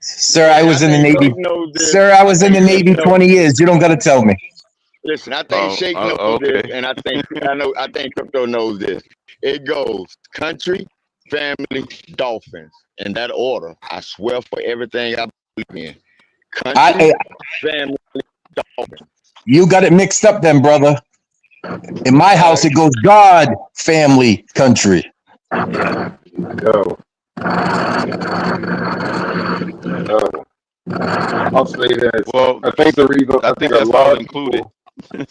Sir, I was in the Navy. Sir, I was in the Navy 20 years. You don't got to tell me. Listen, I think Shake knows this, and I think Crypto knows this. It goes country, family, Dolphins. In that order, I swear for everything I believe in. Country, family, Dolphins. You got it mixed up then, brother. In my house, it goes God, family, country. No. I'll say this. Well, I think the reason I think that's all included. I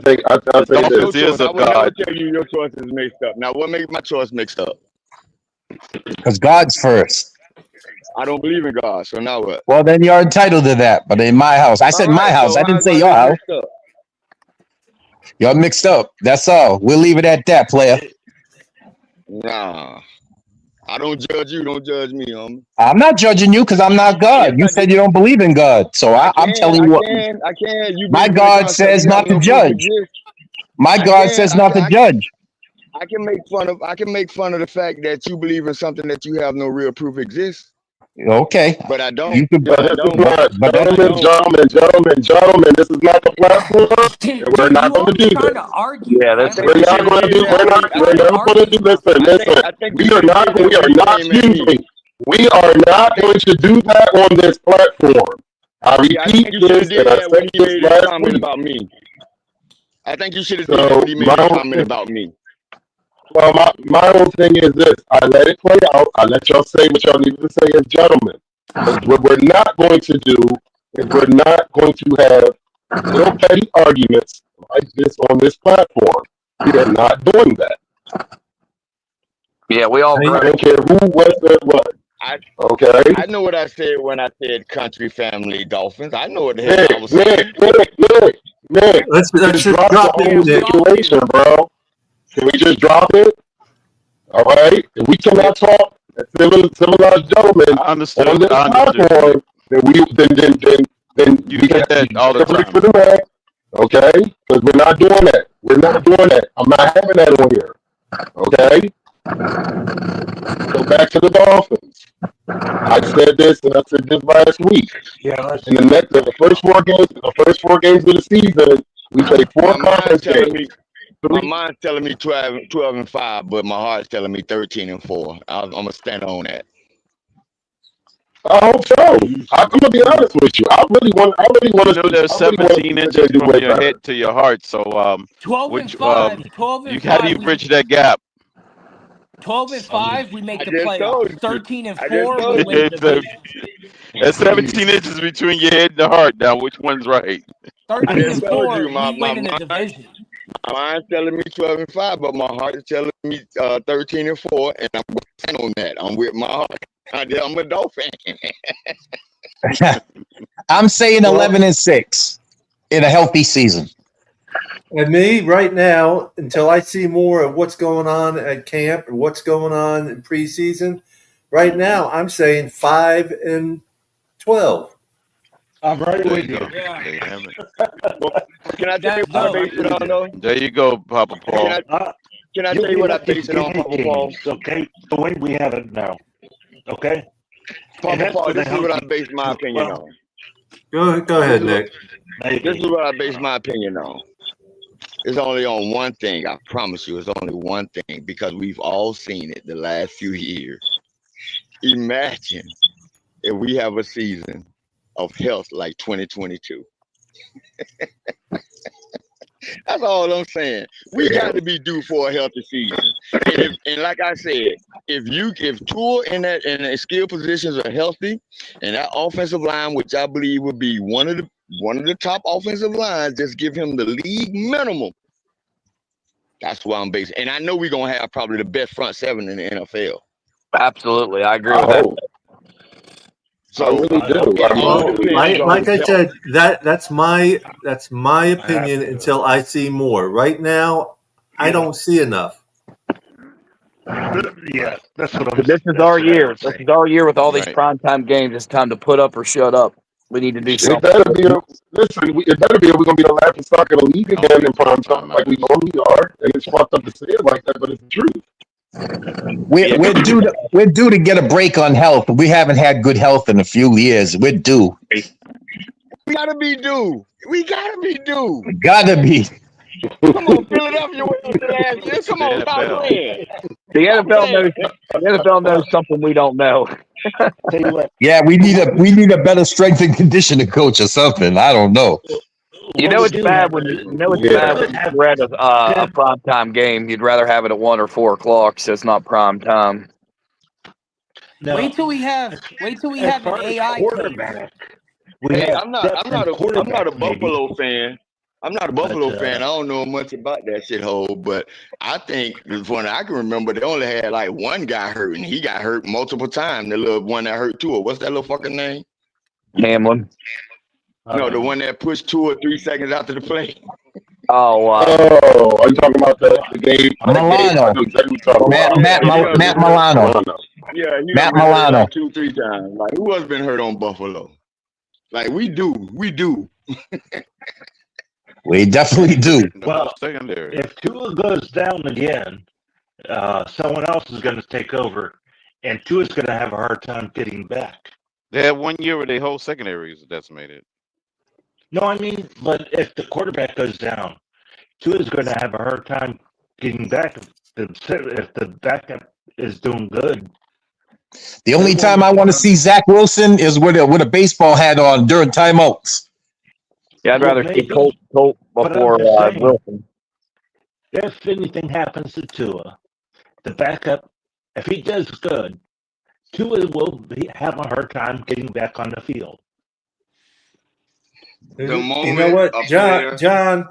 say this. I will never tell you your choice is mixed up. Now, what makes my choice mixed up? Because God's first. I don't believe in God, so now what? Well, then you're entitled to that. But in my house, I said my house. I didn't say your house. Y'all mixed up. That's all. We'll leave it at that, player. Nah. I don't judge you. Don't judge me, homie. I'm not judging you because I'm not God. You said you don't believe in God. So I'm telling you what. I can. My God says not to judge. My God says not to judge. I can make fun of the fact that you believe in something that you have no real proof exists. Okay. But I don't. You can, Gentlemen, this is not the platform. And we're not going to do this. Yeah, that's we're not going to do. We're not going to do. Listen. We are not going to do that on this platform. I repeat this, and I said this last week. About me. I think you should have done what he made a comment about me. Well, my whole thing is this. I let it play out. I let y'all say what y'all need to say as gentlemen. But what we're not going to do is we're not going to have little petty arguments like this on this platform. We are not doing that. Yeah, we all I agree. don't care who was said what. Okay. I know what I said when I said country family Dolphins. I know what the hell I was saying. Nick, Let's just just drop drop the it, whole Nick. situation, bro. Can we just drop it? All right. If we cannot talk as civilized gentlemen on this platform, then You we get got that all the to break time. for the neck. Okay? Because we're not doing that. We're not doing that. I'm not having that on here. Okay? So back to the Dolphins. I said this and I said this last week. Yeah, in the first four games of the season, we played four conference games. My mind's telling me 12-5, but my heart's telling me 13-4. I'm gonna stand on that. I hope so. I'm gonna be honest with you. I really want You know, there's 17 inches do from way your better. head to your heart. So, 12-5. 12-5. how do you bridge that gap? 12-5, we make the just told playoffs. you. 13-4, we win the division. There's 17 inches between your head and the heart. Now, which one's right? I just told you, 13-4, we win in the division. my mind's telling me 12-5, but my heart is telling me 13-4, and I'm gonna stand on that. I'm with my heart. I'm a Dolphin. I'm saying 11-6 in a healthy season. And me, right now, until I see more of what's going on at camp or what's going on in preseason, right now I'm saying 5-12. I'm right There with you you. go. There you have it. Can I tell you what I base it on, though? There you go, Papa Paul. Can I tell you what I base it on, Papa Paul? Okay, the way we have it now. Okay? Papa Paul, this is what I base my opinion on. Go ahead, Nick. This is what I base my opinion on. It's only on one thing. I promise you, it's only one thing because we've all seen it the last few years. Imagine if we have a season of health like 2022. That's all I'm saying. We got to be due for a healthy season. And like I said, if Tua and the skill positions are healthy, and that offensive line, which I believe would be one of the top offensive lines, just give him the league minimum. That's why I'm basing. And I know we're gonna have probably the best front seven in the NFL. Absolutely, I agree with that. So I really do. Like I said, that's my opinion until I see more. Right now, I don't see enough. Yeah, that's what I'm. This is our year. This is our year with all these primetime games. It's time to put up or shut up. We need to do something. It better be. It better be. We're gonna be the laughing stock of the league again in prime time, like we normally are. And it's fucked up to say it like that, but it's the truth. We're due to get a break on health. We haven't had good health in a few years. We're due. We gotta be due. We gotta be due. Gotta be. Come on, Philadelphia went up the last year. Come on, stop playing. The NFL knows something we don't know. Yeah, we need a better strength and conditioning coach or something. I don't know. It's bad when you're at a primetime game. You'd rather have it at 1 or 4 o'clock, so it's not prime time. No. Wait till we have an AI quarterback. I'm not a Buffalo fan. I'm not a Buffalo fan. I don't know much about that shithole, but I think when I can remember, they only had like one guy hurt, and he got hurt multiple times. The little one that hurt Tua. What's that little fucking name? Hamlin. No, the one that pushed 2 or 3 seconds after the play. Oh, are you talking about the game? Milano. Matt Milano. Yeah, Matt Milano. Like 2-3 times. Like, who else been hurt on Buffalo? Like, we do. We definitely do. Well, if Tua goes down again, someone else is going to take over, and Tua's going to have a hard time getting back. They had 1 year where their whole secondary is decimated. No, I mean, but if the quarterback goes down, Tua's going to have a hard time getting back if the backup is doing good. The only time I want to see Zach Wilson is with a baseball hat on during timeouts. Yeah, I'd rather see Colt before Wilson. If anything happens to Tua, the backup, if he does good, Tua will have a hard time getting back on the field. You know what, John?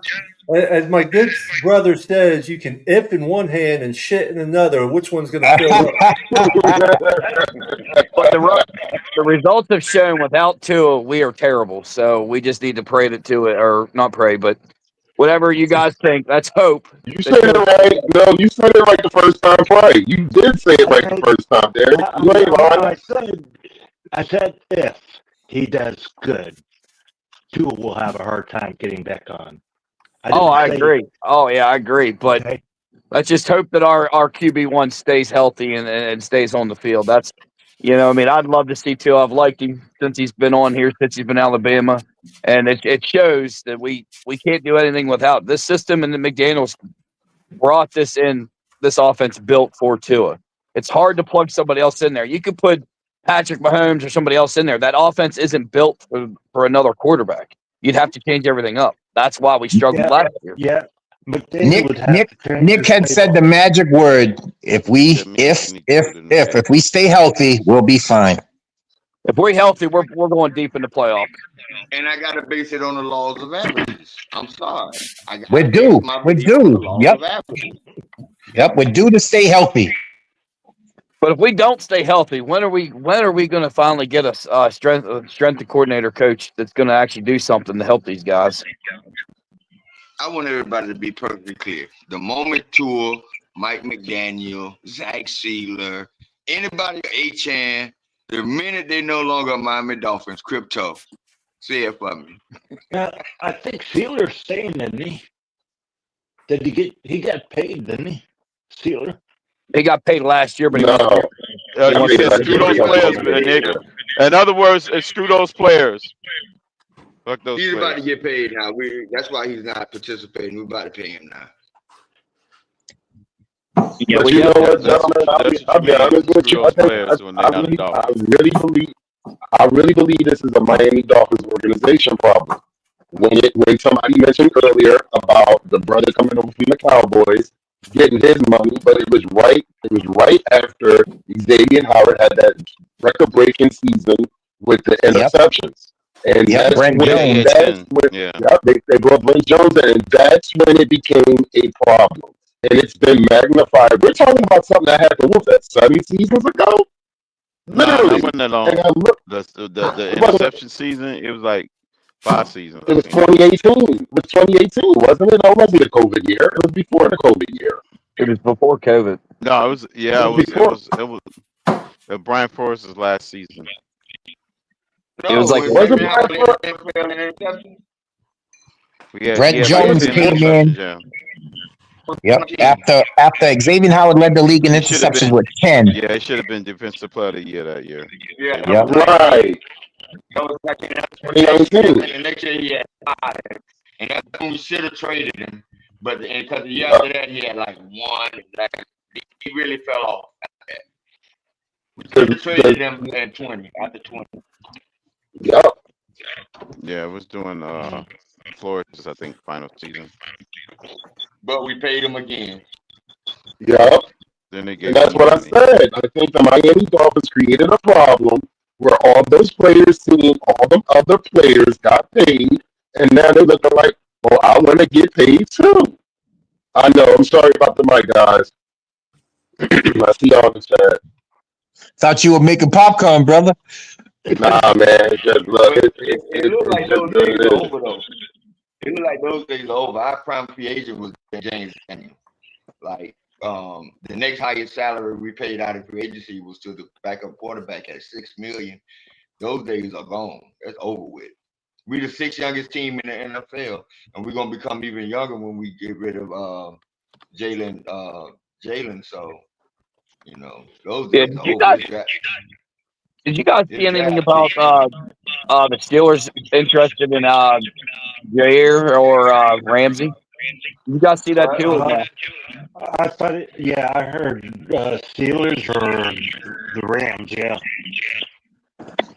As my good brother says, you can if in one hand and shit in another. Which one's going to fill up? But the results have shown without Tua, we are terrible. So we just need to pray that Tua, or not pray, but whatever you guys think, let's hope. You said it right. No, you said it right the first time. Right? You did say it right the first time, Derek. You ain't lying. I said if he does good, Tua will have a hard time getting back on. I agree. Oh yeah, I agree. But let's just hope that our QB1 stays healthy and stays on the field. That's, I mean, I'd love to see Tua. I've liked him since he's been on here, since he's been in Alabama, and it shows that we can't do anything without this system. And the McDaniels brought this offense built for Tua. It's hard to plug somebody else in there. You could put Patrick Mahomes or somebody else in there. That offense isn't built for another quarterback. You'd have to change everything up. That's why we struggled last year. Yeah. Nick had said the magic word. If we stay healthy, we'll be fine. If we're healthy, we're going deep in the playoffs. And I got to base it on the laws of averages. I'm sorry. We're due. Yep, we're due to stay healthy. But if we don't stay healthy, when are we going to finally get a strength coordinator coach that's going to actually do something to help these guys? I want everybody to be perfectly clear. The moment Tua, Mike McDaniel, Zach Sealer, anybody, A-Chan, the minute they no longer Miami Dolphins, crypto. Say it for me. I think Sealer's staying, didn't he? He got paid, didn't he? Sealer. He got paid last year, but you said screw those players, Nick. In other words, screw those players. Fuck those he's players. About to get paid now. That's why he's not participating. We're about to pay him now. Yeah, but you know what, gentlemen? I'll be honest with you. I really believe this is a Miami Dolphins organization problem. When somebody mentioned earlier about the brother coming over from the Cowboys getting his money, but it was right after Xavier Howard had that record-breaking season with the interceptions. And they brought Brent Jones in, and that's when it became a problem. And it's been magnified. We're talking about something that happened, what was that, 7 seasons ago? Literally. Not that long. The interception season, it was like 5 seasons. It was 2018. It was 2018, wasn't it? No, it wasn't the COVID year. It was before the COVID year. It was before COVID. No, it was. Yeah, it was Brian Forrest's last season. No, it was like Brent Jones came in. Yeah. Yep. After Xavier Howard led the league in interceptions with 10. Yeah, it should have been defensive player of the year that year. Yeah. Yep. Right. That was back in 2018. And next year he had 5. And that's when we should have traded him. But because the year after that he had like 1. He really fell off after that. We should have traded him at 20, after 20. Yep. Yeah, it was doing Florida's, I think, final season. But we paid him again. Yep. Then and that's what I said. I think the Miami Dolphins created a problem where all those players seeing all them other players got paid, and now they're looking like, well, I want to get paid too. I know. I'm sorry about the mic, guys. I see y'all in the chat. Thought you were making popcorn, brother. Nah, man. Just look. It looked like those days are over, though. It looked like those days are over. Our prime free agent was James Daniels. Like, the next highest salary we paid out of free agency was to the backup quarterback at $6 million. Those days are gone. That's over with. We're the 6th youngest team in the NFL, and we're gonna become even younger when we get rid of Jalen. So, those days are over. Did you guys see anything about the Steelers interested in Jair or Ramsey? You guys see that too? I thought I heard Steelers or the Rams. Yeah.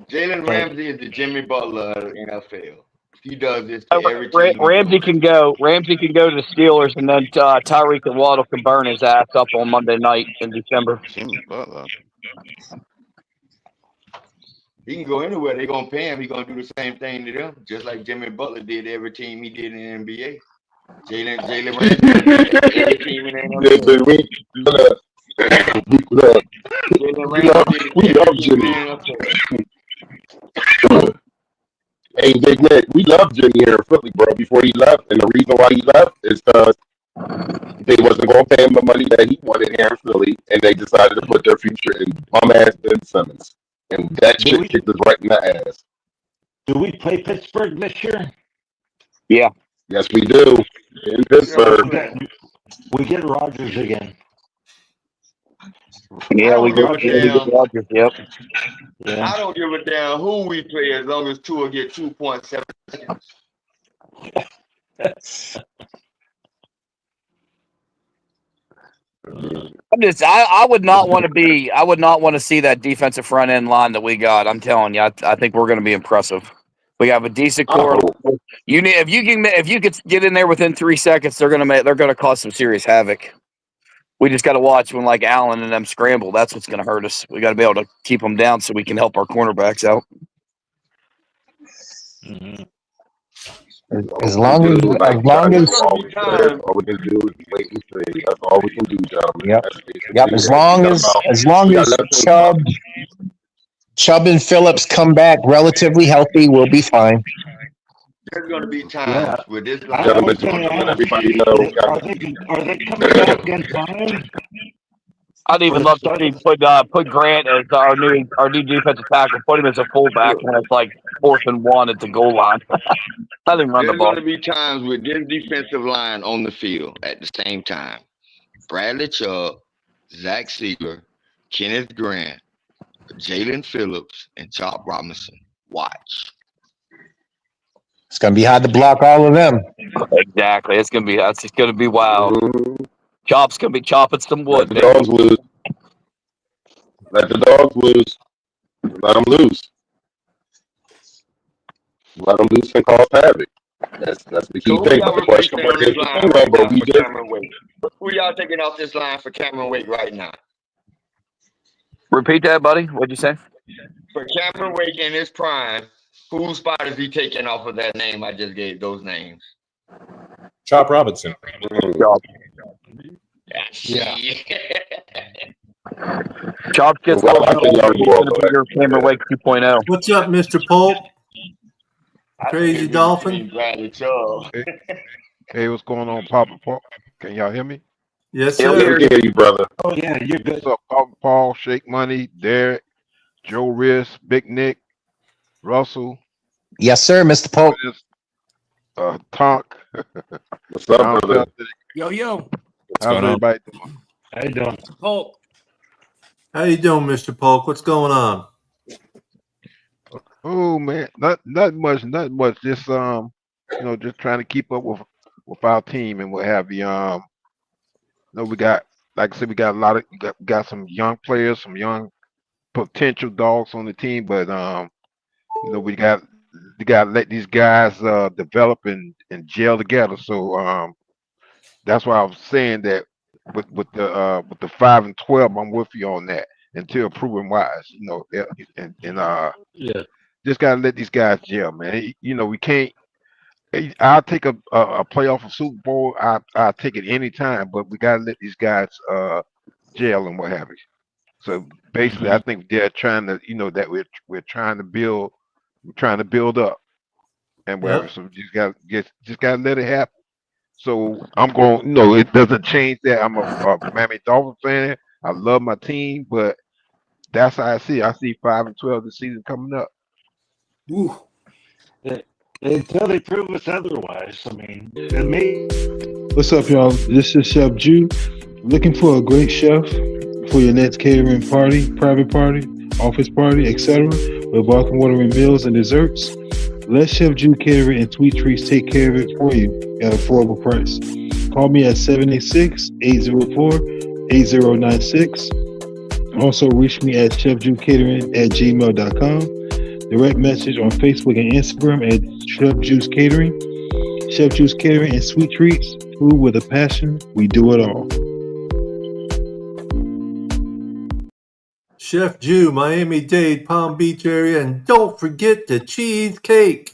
Jalen Ramsey is the Jimmy Butler of the NFL. He does this to every team. Ramsey can go to the Steelers, and then Tyreek and Waddle can burn his ass up on Monday night in December. Jimmy Butler. He can go anywhere. They're gonna pay him. He's gonna do the same thing to them, just like Jimmy Butler did every team he did in the NBA. Jalen Ramsey, every team in the NFL. Jalen We love, Ramsey did we every love team in Jimmy. the NFL. Hey, Big Nick, we love Jimmy here in Philly, bro. Before he left, and the reason why he left is because they wasn't going to pay him the money that he wanted here in Philly, and they decided to put their future in bum ass Ben Simmons, and that shit kicked us right in the ass. Do we play Pittsburgh this year? Yeah. Yes, we do in Pittsburgh. We get Rodgers again. Yeah, we get damn. Rodgers. Yep. Yeah. I don't give a damn who we play as long as Tua get 2.7 seconds. I would not want to see that defensive front end line that we got. I'm telling you, I think we're going to be impressive. We have a decent core. You need if you could get in there within 3 seconds, they're gonna cause some serious havoc. We just got to watch when like Allen and them scramble. That's what's going to hurt us. We got to be able to keep them down so we can help our cornerbacks out. Mm-hmm. As long as all we can do is wait and see. That's all we can do, gentlemen. Yep. As long as Chubb and Phillips come back relatively healthy, we'll be fine. There's going to be times with this line. Gentlemen, just want to let everybody know. Are they coming back in time? I'd even love to see put Grant as our new defensive tackle. Put him as a fullback when it's like 4th and 1 at the goal line. Let him run the There's ball. going to be times with this defensive line on the field at the same time. Bradley Chubb, Zach Sealer, Kenneth Grant, Jalen Phillips, and Chop Robinson. Watch. It's gonna be hard to block all of them. Exactly. It's gonna be wild. Chop's gonna be chopping some wood. Let the dogs lose. Let the dogs lose. Let them loose. Let them loose and cause havoc. That's the key thing. But the question mark is Cameron Wake. Who y'all taking off this line for Cameron Wake right now? Repeat that, buddy. What'd you say? For Cameron Wake in his prime, whose spot is he taking off of that name I just gave? Those names. Chop Robinson. Yeah. Chop gets Cameron Wake 2.0. What's up, Mr. Polk? Crazy Dolphin. Hey, what's going on, Papa Paul? Can y'all hear me? Yes, sir. We can hear you, brother. Oh yeah, you're good. What's up, Papa Paul, Shake Money, Derek, Joe Riss, Big Nick, Russell. Yes, sir, Mr. Polk. Tonk. What's up, brother? Yo. How's everybody doing? How you doing? Polk. How you doing, Mr. Polk? What's going on? Oh man, not much. Just just trying to keep up with our team and what have you. We got, like I said, we got got some young players, some young potential dogs on the team, but we got to let these guys develop and gel together. So that's why I was saying that with the 5 and 12, I'm with you on that until proven wise. Yeah. Just gotta let these guys gel, man. We can't. I'll take a playoff or Super Bowl. I'll take it anytime, but we gotta let these guys gel and what have you. So basically, I think they're trying to, that we're trying to build, up, and whatever. So we just gotta let it happen. So I'm going. It doesn't change that I'm a Miami Dolphins fan. I love my team, but that's how I see it. I see 5 and 12 this season coming up. Ooh. Until they prove us otherwise. I mean, it may. What's up, y'all? This is Chef Jew. Looking for a great chef for your next catering party, private party, office party, etc. with welcome watering meals and desserts? Let Chef Jew Catering and Sweet Treats take care of it for you at an affordable price. Call me at 786-804-8096. Also, reach me at chefjewcatering@gmail.com. Direct message on Facebook and Instagram at Chef Juice Catering. Chef Juice Catering and Sweet Treats. Food with a passion. We do it all. Chef Jew, Miami-Dade, Palm Beach area, and don't forget the cheesecake.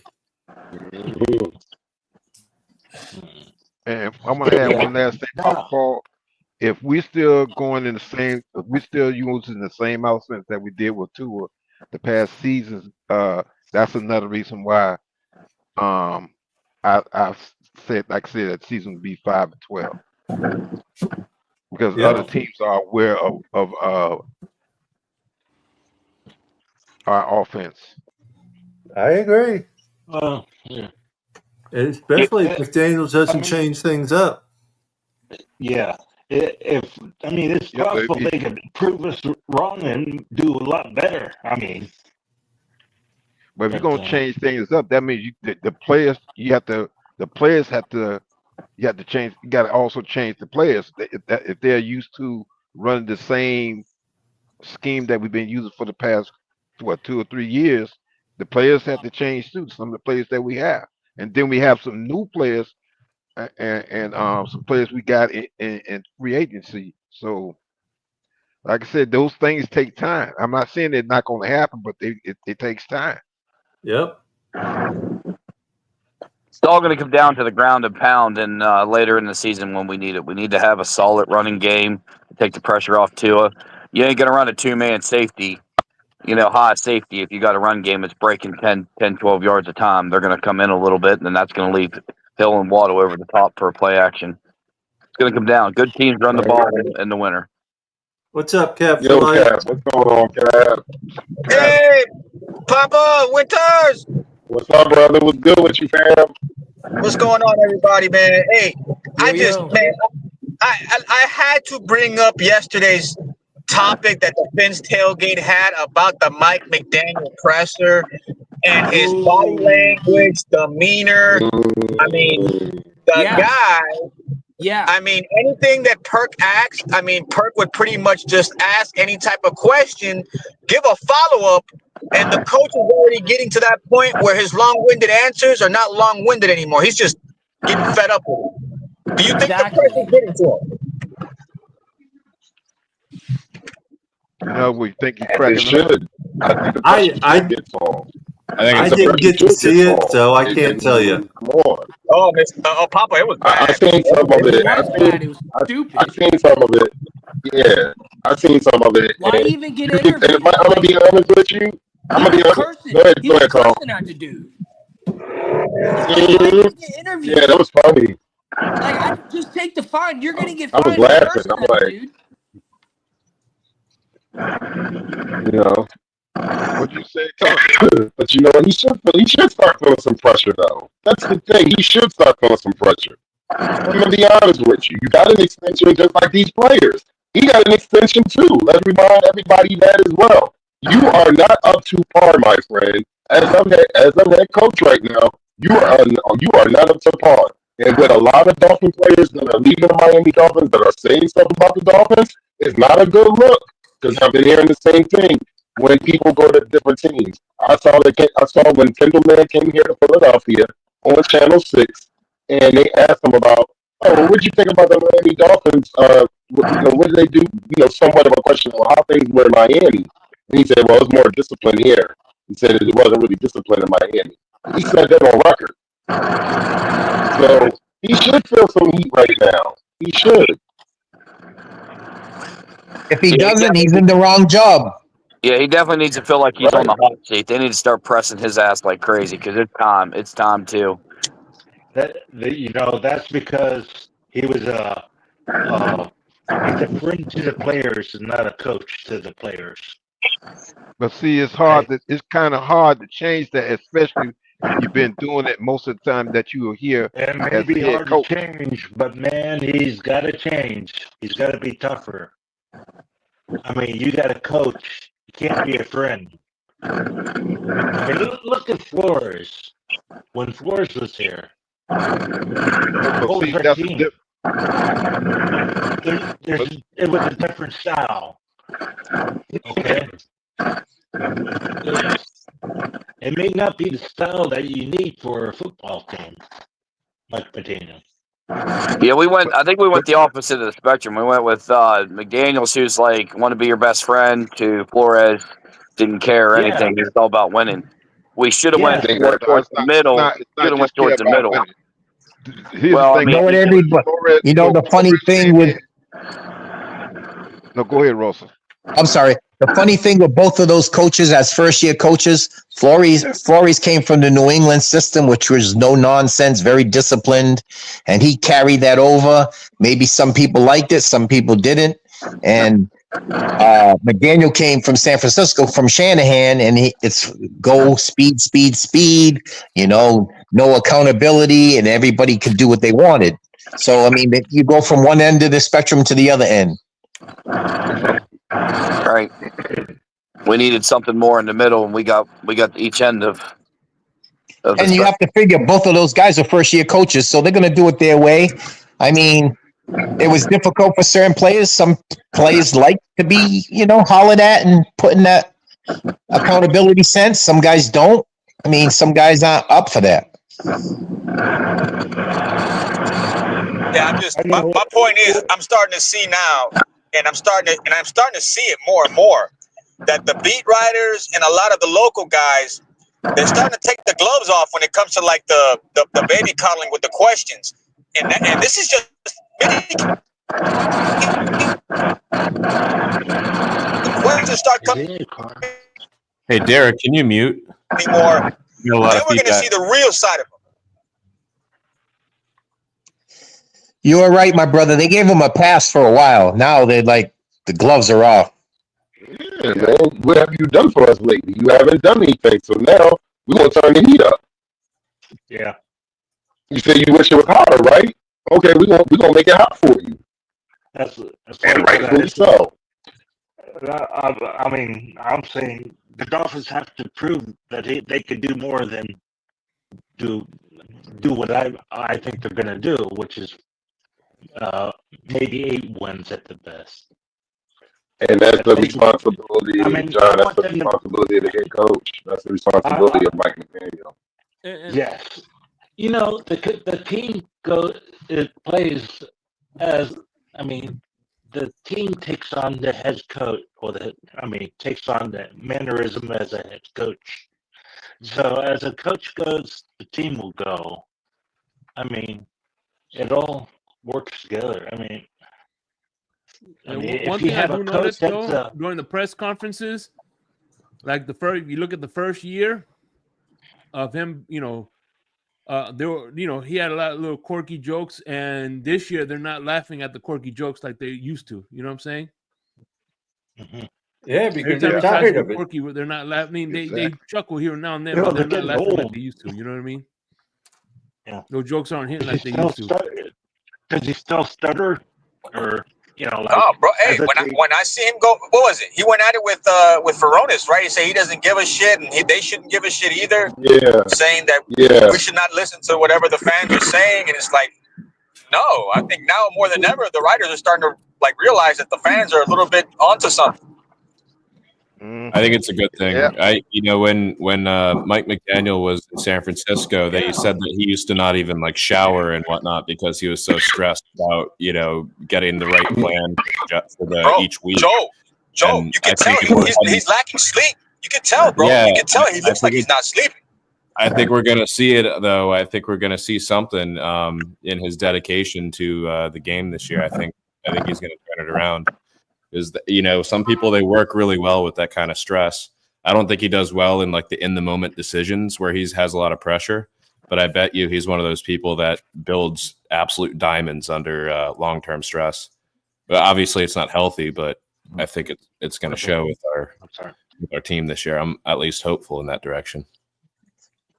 And I'm gonna have one last thing about Paul. If we're still going in the same, if we're still using the same offense that we did with Tua the past seasons, that's another reason why I said, like I said, that season would be 5-12 because other Yep. teams are aware of our offense. I agree. Yeah. Especially if McDaniels doesn't change things up. Yeah. If I mean, it's possible they could prove us wrong and do a lot better. I mean, but if you're gonna change things up, that means the players you have to change. You got to also change the players if they're used to running the same scheme that we've been using for the past 2 or 3 years. The players have to change too. Some of the players that we have, and then we have some new players and some players we got in free agency. So, like I said, those things take time. I'm not saying they're not going to happen, but it takes time. Yep. It's all going to come down to the ground and pound, and later in the season when we need it. We need to have a solid running game to take the pressure off Tua. You ain't going to run a two-man safety, high safety. If you got a run game that's breaking 10, 12 yards a time, they're going to come in a little bit, and then that's going to leave Hill and Waddle over the top for a play action. It's going to come down. Good teams run the ball in the winter. What's up, Cap? Yo, Cap, what's going on, Cap? Hey, Papa Winters. What's up, brother? What's good with you, fam? What's going on, everybody, man? Hey, I had to bring up yesterday's topic that the Fins tailgate had about the Mike McDaniel presser and his body language, demeanor. I mean, the guy. Yeah. I mean, anything that Perk asks, Perk would pretty much just ask any type of question, give a follow-up, and the coach is already getting to that point where his long-winded answers are not long-winded anymore. He's just getting fed up with it. Do you think the pressure's getting to him? We think he's cracking should. I didn't get to see it, so I can't tell you. Come on. Oh, Papa, it was bad. I seen some of it. I seen some of it. Yeah, I seen some of it. Why even get interviewed? I'm gonna be honest with you. I'm gonna be honest. Go ahead, Carl. At the dude. Yeah, that was funny. Like, I just take the fine. You're gonna get I fined. was laughing. I'm like, What'd you say, but he should start feeling some pressure though. That's the thing. He should start feeling some pressure. I'm gonna be honest with you. You got an extension just like these players. He got an extension too. Let's remind everybody that as well. You are not up to par, my friend. As a head coach right now, you are not up to par. And with a lot of Dolphin players that are leaving the Miami Dolphins that are saying stuff about the Dolphins, it's not a good look. Because I've been hearing the same thing when people go to different teams. I saw when Kendall Man came here to Philadelphia on Channel 6, and they asked him about, what did you think about the Miami Dolphins? What did they do? Somewhat of a question on how things were in Miami. And he said, well, it's more discipline here. He said it wasn't really discipline in Miami. He said that on record. So he should feel some heat right now. He should. If he doesn't, he's in the wrong job. Yeah, he definitely needs to feel like he's on the hot seat. They need to start pressing his ass like crazy because it's time. It's time too. That's because he was he's a friend to the players and not a coach to the players. But see, it's hard. It's kind of hard to change that, especially if you've been doing it most of the time that you are here. It may be hard to change, but man, he's got to change. He's got to be tougher. I mean, you got a coach. You can't be a friend. I mean, look at Flores. When Flores was here, what was our team? It was a different style. Okay? It may not be the style that you need for a football team, like Patino. Yeah, I think we went the opposite of the spectrum. We went with McDaniels, who's like, want to be your best friend, to Flores, didn't care or anything. He was all about winning. We should have went towards the middle. Should have went towards the middle. Here's Well, the I thing. You know what, everybody? Flores, You know the funny Flores thing came with. in. No, go ahead, Russell. I'm sorry. The funny thing with both of those coaches as first year coaches, Flores came from the New England system, which was no nonsense, very disciplined, and he carried that over. Maybe some people liked it, some people didn't. And McDaniel came from San Francisco from Shanahan, and it's go speed, speed, speed. No accountability, and everybody could do what they wanted. So I mean, you go from one end of the spectrum to the other end. Right. We needed something more in the middle, and we got each end of the And you have to figure both of those guys are first year coaches, so they're going to do it their way. I mean, it was difficult for certain players. Some players like to be, hollered at and put in that accountability sense. Some guys don't. I mean, some guys aren't up for that. Yeah, my point is I'm starting to see now, and I'm starting to see it more and more, that the beat writers and a lot of the local guys, they're starting to take the gloves off when it comes to like the baby coddling with the questions. And this is just the questions start coming Hey, Derek, can you mute? anymore. You know, a lot Then of we're going to feedback. see the real side of them. You are right, my brother. They gave him a pass for a while. Now they're like, the gloves are off. Yeah, man. What have you done for us lately? You haven't done anything. So now we're going to turn the heat up. Yeah. You say you wish it was hotter, right? Okay, we're gonna make it hot for you. That's And rightfully so. I mean, I'm saying the Dolphins have to prove that they could do more than do what I think they're going to do, which is maybe 8 wins at the best. And that's the responsibility, John. That's the responsibility of the head coach. That's the responsibility of Mike McDaniel. Yes. The team plays as, the team takes on the head coach, takes on the mannerism as a head coach. So as a coach goes, the team will go. It all works together. One thing I do notice though, during the press conferences, like if you look at the first year of him, there were, he had a lot of little quirky jokes, and this year they're not laughing at the quirky jokes like they used to. You know what I'm saying? Mm-hmm. Yeah, because every they're time he tries tired to of be it. quirky, they're not laughing. They chuckle here and now and then, Yeah, but they're they're not getting laughing like old. they used to. You know what I mean? Yeah. Those jokes aren't hitting like they used to. Does he still stutter? Or, Oh, bro! Hey, when I see him go, what was it? He went at it with Furones, right? He said he doesn't give a shit, and they shouldn't give a shit either. Yeah. Saying that we should not listen to whatever the fans are saying, and it's like, no. I think now more than ever, the writers are starting to realize that the fans are a little bit onto something. I think it's a good thing. Yeah. When Mike McDaniel was in San Francisco, they said that he used to not even shower and whatnot because he was so stressed about getting the right plan for each week. Joe, you can tell he's lacking sleep. You can tell, bro. Yeah, you can tell he looks like he's not sleeping. I think we're going to see it, though. I think we're going to see something in his dedication to the game this year. I think he's going to turn it around. Is some people, they work really well with that kind of stress. I don't think he does well in the in the moment decisions where he has a lot of pressure, but I bet you he's one of those people that builds absolute diamonds under long-term stress. But obviously it's not healthy, but I think it's going to show with our team this year. I'm at least hopeful in that direction.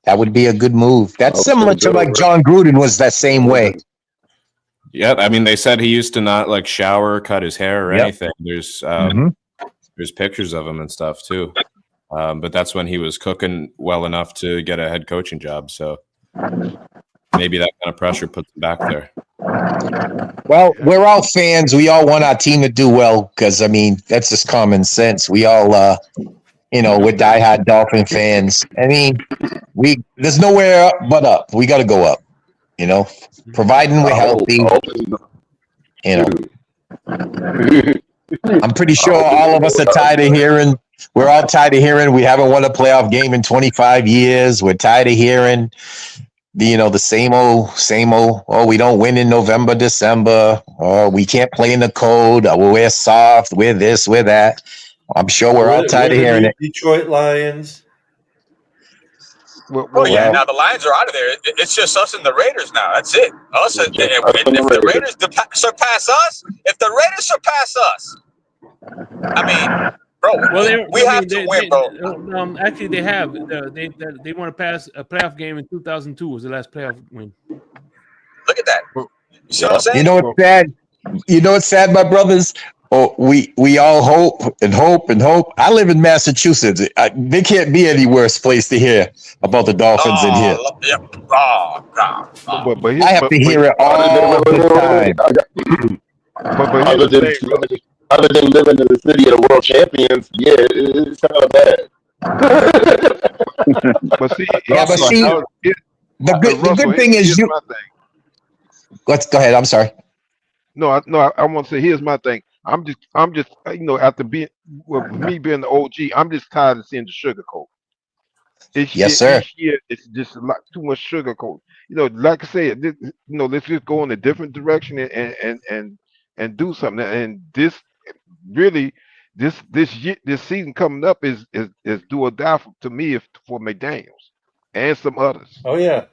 That would be a good move. That's similar to John Gruden was that same way. Yeah, they said he used to not shower, cut his hair, or anything. There's pictures of him and stuff too. But that's when he was cooking well enough to get a head coaching job. So maybe that kind of pressure puts him back there. Well, we're all fans. We all want our team to do well because that's just common sense. We all, we're diehard Dolphin fans. There's nowhere but up. We got to go up. Providing we're healthy, I'm pretty sure all of us are tired of hearing. We're all tired of hearing we haven't won a playoff game in 25 years. We're tired of hearing the same old, oh, we don't win in November, December. Oh, we can't play in the cold. Oh, we're soft. We're this, we're that. I'm sure we're all tired of We're the hearing new it. Detroit Lions. Oh yeah, Well, now the Lions are out of there. It's just us and the Raiders now. That's it. Us and Just if us and the the Raiders. Raiders surpass us, if the Raiders surpass us, I mean, bro, Well, we have to win, bro. actually they have. They want to pass a playoff game in 2002 was the last playoff win. Look at that. You see what I'm saying? You know what's sad? You know what's sad, my brothers? Oh, we all hope and hope and hope. I live in Massachusetts. There can't be any worse place to hear about the Dolphins than here. Yeah. But here's, I have to hear it all the time. But here's Other the than thing, brother. other than living in the city of the world champions, yeah, it's kind of bad. But see, Yeah, but see, the good thing is you. Let's go ahead. I'm sorry. I want to say here's my thing. I'm just after being with me being the OG, I'm just tired of seeing the sugar coat. Yes, sir. Each year it's just a lot too much sugar coat. Like I said, let's just go in a different direction and do something. And this really this season coming up is do or die to me for McDaniels and some others. Oh yeah.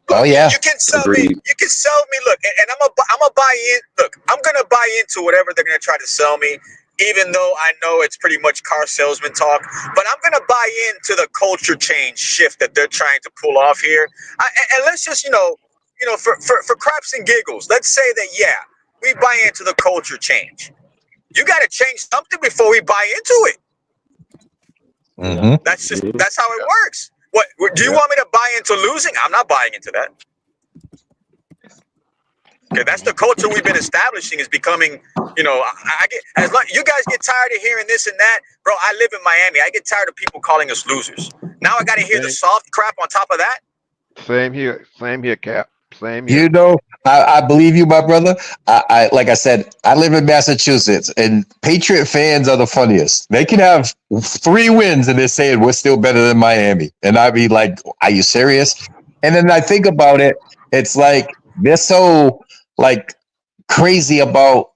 Oh yeah. You can sell me. You can sell me. Look, and I'm gonna buy in. Look, I'm gonna buy into whatever they're gonna try to sell me, even though I know it's pretty much car salesman talk. But I'm gonna buy into the culture change shift that they're trying to pull off here. And let's just for craps and giggles, let's say that we buy into the culture change. You got to change something before we buy into it. Mm-hmm. That's how it works. What do you want me to buy into losing? I'm not buying into that. Okay, that's the culture we've been establishing is becoming, I get as long you guys get tired of hearing this and that, bro. I live in Miami. I get tired of people calling us losers. Now I got to hear the soft crap on top of that. Same here, Cap. Same here. I believe you, my brother. I like I said, I live in Massachusetts, and Patriot fans are the funniest. They can have 3 wins, and they're saying we're still better than Miami, and I'd be like, "Are you serious?" And then I think about it. It's like they're so crazy about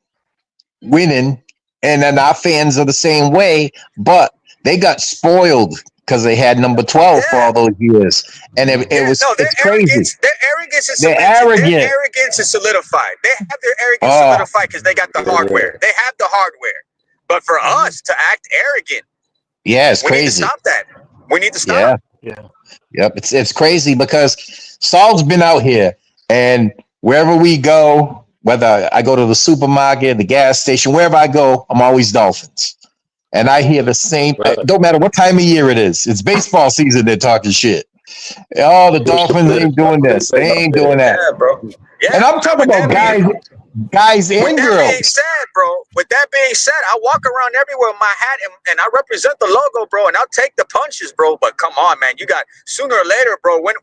winning, and then our fans are the same way, but they got spoiled because they had number 12 for all those years, and it's crazy. Their arrogance is arrogant. Their arrogance is solidified. They have their arrogance solidified because they got the hardware. They have the hardware. But for us to act arrogant, it's we crazy. need to stop that. We need to stop. Yep. It's crazy because Saul's been out here, and wherever we go, whether I go to the supermarket, the gas station, wherever I go, I'm always Dolphins. And I hear the same, don't matter what time of year it is. It's baseball season, they're talking shit. Oh, the Dolphins ain't doing this. They ain't doing that. Yeah, bro. Yeah, and I'm talking about guys and with girls. That being said, bro, with that being said, I walk around everywhere with my hat and I represent the logo, bro, and I'll take the punches, bro. But come on, man. You got sooner or later, bro. When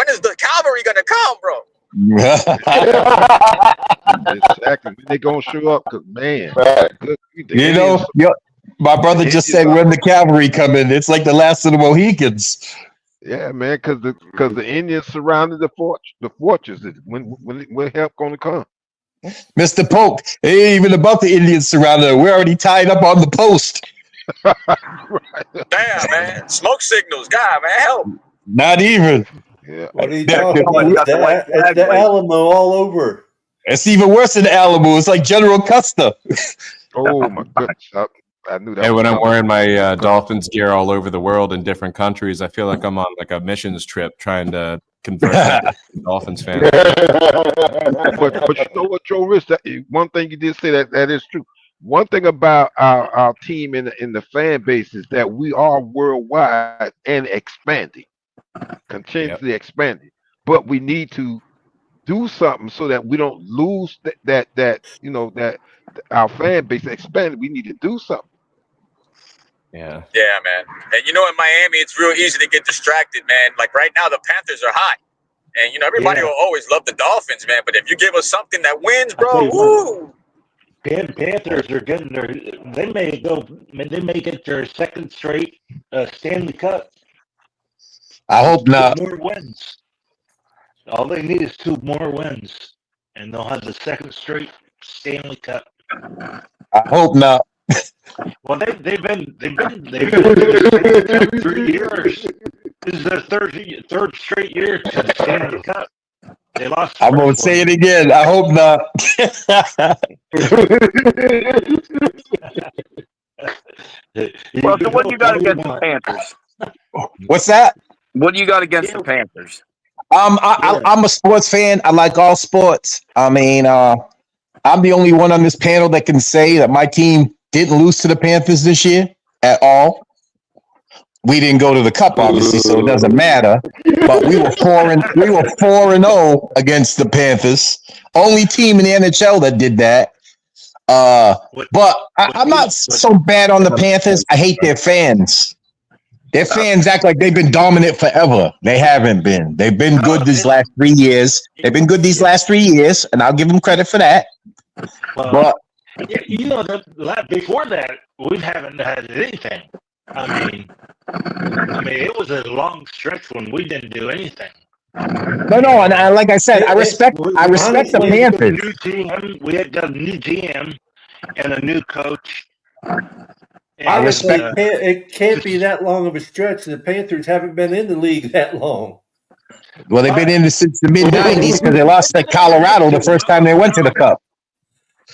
is the cavalry gonna come, bro? Exactly. When they gonna show up? Cause man, my brother just said when the cavalry come in, it's like the last of the Mohicans. Yeah, man, because the Indians surrounded the fortress. When help gonna come? Mr. Polk, it ain't even about the Indians surrounded. We're already tied up on the post. Damn, man. Smoke signals. God, man, help. Not even. Yeah. What are you talking about? It's the Alamo all over. It's even worse than the Alamo. It's like General Custer. Oh my goodness! I knew that. Hey, when I'm wearing my Dolphins gear all over the world in different countries, I feel like I'm on like a missions trip trying to convert that to Dolphins fans. But you know what, Joe Rich? One thing you did say that is true. One thing about our team in the fan base is that we are worldwide and expanding, continuously expanding. But we need to do something so that we don't lose that our fan base expanded. We need to do something. Yeah, man. And in Miami, it's real easy to get distracted, man. Like right now, the Panthers are hot, and everybody will always love the Dolphins, man. But if you give us something that wins, bro, woo. Panthers are getting they may get their second straight Stanley Cup. I hope not. 2 more wins. All they need is 2 more wins, and they'll have the second straight Stanley Cup. I hope not. Well, they've been the Stanley Cup 3 years. This is their third straight year to the Stanley Cup. They lost. I'm gonna say it again. I hope not. Well, so what do you got against the Panthers? What's that? What do you got against the Panthers? I'm a sports fan. I like all sports. I mean, I'm the only one on this panel that can say that my team didn't lose to the Panthers this year at all. We didn't go to the Cup, obviously, so it doesn't matter. But we were 4-0 against the Panthers. Only team in the NHL that did that. But I'm not so bad on the Panthers. I hate their fans. Their fans act like they've been dominant forever. They haven't been. They've been good these last 3 years. They've been good these last 3 years, and I'll give them credit for that. But before that, we haven't had anything. I mean, it was a long stretch when we didn't do anything. No, and like I said, I respect the Panthers. New GM, we had got a new GM and a new coach. I respect. It can't be that long of a stretch. The Panthers haven't been in the league that long. Well, they've been in it since the mid-'90s because they lost to Colorado the first time they went to the Cup.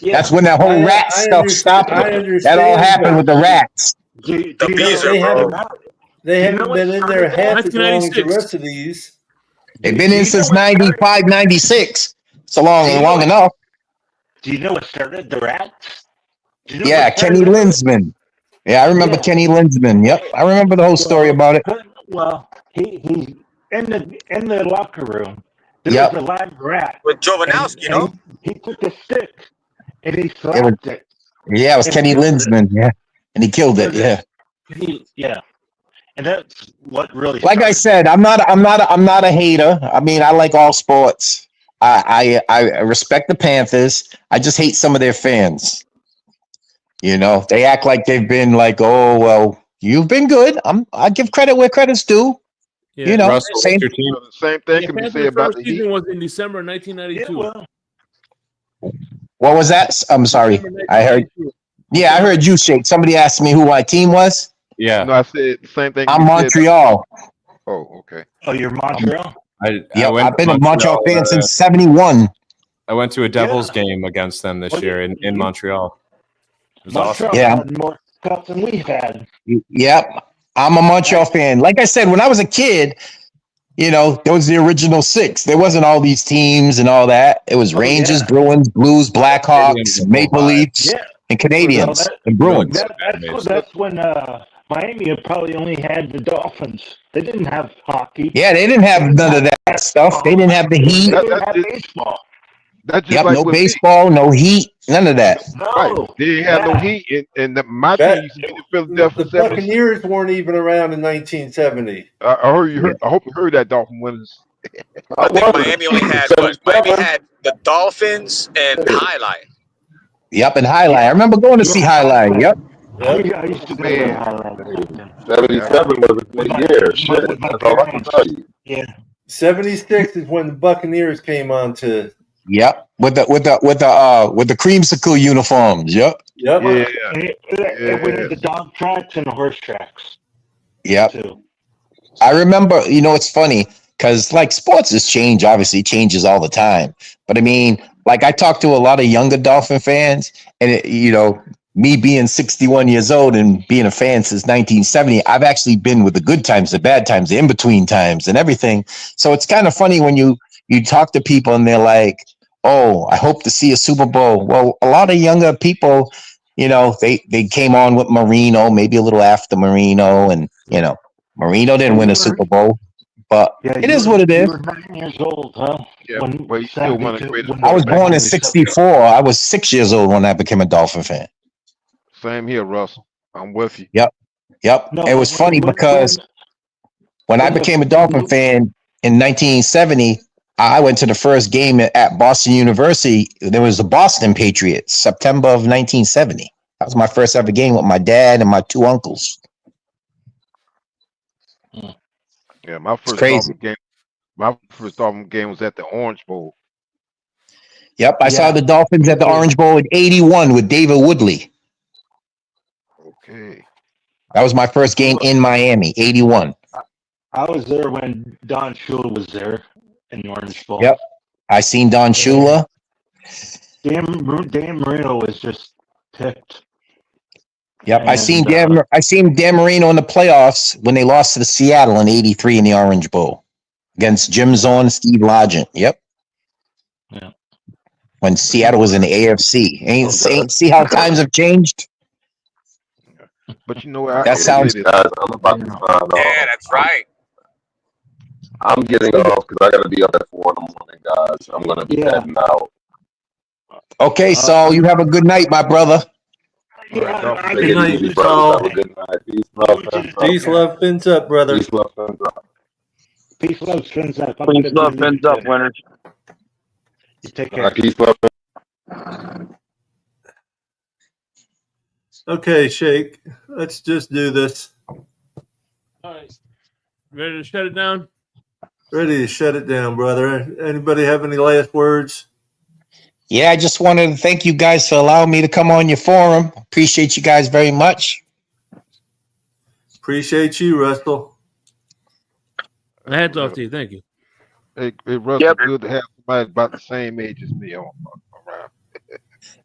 That's when that whole rat stuff stopped. That all happened with the rats. They haven't been in there half as long as the rest of these. They've been in since 95, 96. So long enough. Do you know what started the rats? Yeah, Kenny Linsman. Yeah, I remember Kenny Linsman. Yep, I remember the whole story about it. Well, he in the locker room. There was a live rat with Jovanowski. He took a stick and he slapped it. Yeah, it was Kenny Linsman. Yeah, and he killed it. Yeah. And that's what really. Like I said, I'm not a hater. I mean, I like all sports. I respect the Panthers. I just hate some of their fans. You know, they act like they've been like, oh well, you've been good. I give credit where credit's due. Yeah. You know, Russell, same thing can be said about the season was in December 1992. What was that? I'm sorry. I heard. Yeah, I heard you, Shake. Somebody asked me who my team was. Yeah. No, I said the same thing. I'm Montreal. Oh, okay. Oh, you're Montreal? I've been a Montreal fan since '71. I went to a Devils game against them this year in Montreal. It was awesome. Yeah. Had more cups than we've had. Yep. I'm a Montreal fan. Like I said, when I was a kid, you know, there was the original 6. There wasn't all these teams and all that. It was Rangers, Bruins, Blues, Blackhawks, Maple Leafs, and Canadians and Bruins. That's when Miami had probably only had the Dolphins. They didn't have hockey. Yeah, they didn't have none of that stuff. They didn't have the Heat. They didn't have baseball. That's just Yep, like no with baseball, no Heat, none of that. Right. They didn't have no heat, and my team used to be the Philadelphia The Buccaneers weren't even around in 1970. I hope you heard that, Dolphin winners. I think Miami only had the Dolphins and Highlight. Yep, and Highlight. I remember going to see Highlight. Yep. I used to be 77 was a good year. Shit, that's all I can tell you. Yeah. 76 is when the Buccaneers came on to. Yep, with the creamsicle uniforms. Yep. Yep. We had the dog tracks and the horse tracks. Yep. I remember. You know, it's funny because like sports has changed. Obviously, changes all the time. But I mean, like I talk to a lot of younger Dolphin fans, and you know, me being 61 years old and being a fan since 1970, I've actually been with the good times, the bad times, the in-between times and everything. So it's kind of funny when you talk to people and they're like, oh, I hope to see a Super Bowl. Well, a lot of younger people, you know, they came on with Marino, maybe a little after Marino. And, you know, Marino didn't win a Super Bowl. But it is what it is. You were 9 years old, huh? Yeah, but you still one of the greatest. I was born in 64. I was 6 years old when I became a Dolphin fan. Same here, Russell. I'm with you. Yep. No, it was funny because when I became a Dolphin fan in 1970, I went to the first game at Boston University. There was the Boston Patriots, September of 1970. That was my first ever game with my dad and my 2 uncles. Yeah, my first crazy. Dolphin game was at the Orange Bowl. Yep, I saw Yeah. the Dolphins at the Orange Bowl in '81 with David Woodley. Okay. That was my first game in Miami, '81. I was there when Don Shula was there in the Orange Bowl. Yep, I seen Don Shula. Dan Marino was just picked. Yep, I seen And, Dan Marino in the playoffs when they lost to the Seattle in '83 in the Orange Bowl against Jim Zorn, Steve Largent. Yep. Yeah. When Seattle was in the AFC. Ain't see how times have changed? But you know what? That sounds. Guys, I'm about to sign off. Yeah, that's right. I'm getting off because I got to be up at 4 in the morning, guys. I'm going to be heading out. Okay, Saul, you have a good night, my brother. Good night, Saul. Have a good night. Peace, love, fins up. Peace, love, fins up, brother. Peace, love, fins up. Peace, love, fins up. Peace, love, fins up, winners. You take care. Peace, love. Okay, Shake. Let's just do this. All right. Ready to shut it down? Ready to shut it down, brother. Anybody have any last words? Yeah, I just wanted to thank you guys for allowing me to come on your forum. Appreciate you guys very much. Appreciate you, Russell. Hats off to you. Thank you. Hey, Russell, good to have somebody about the same age as me around.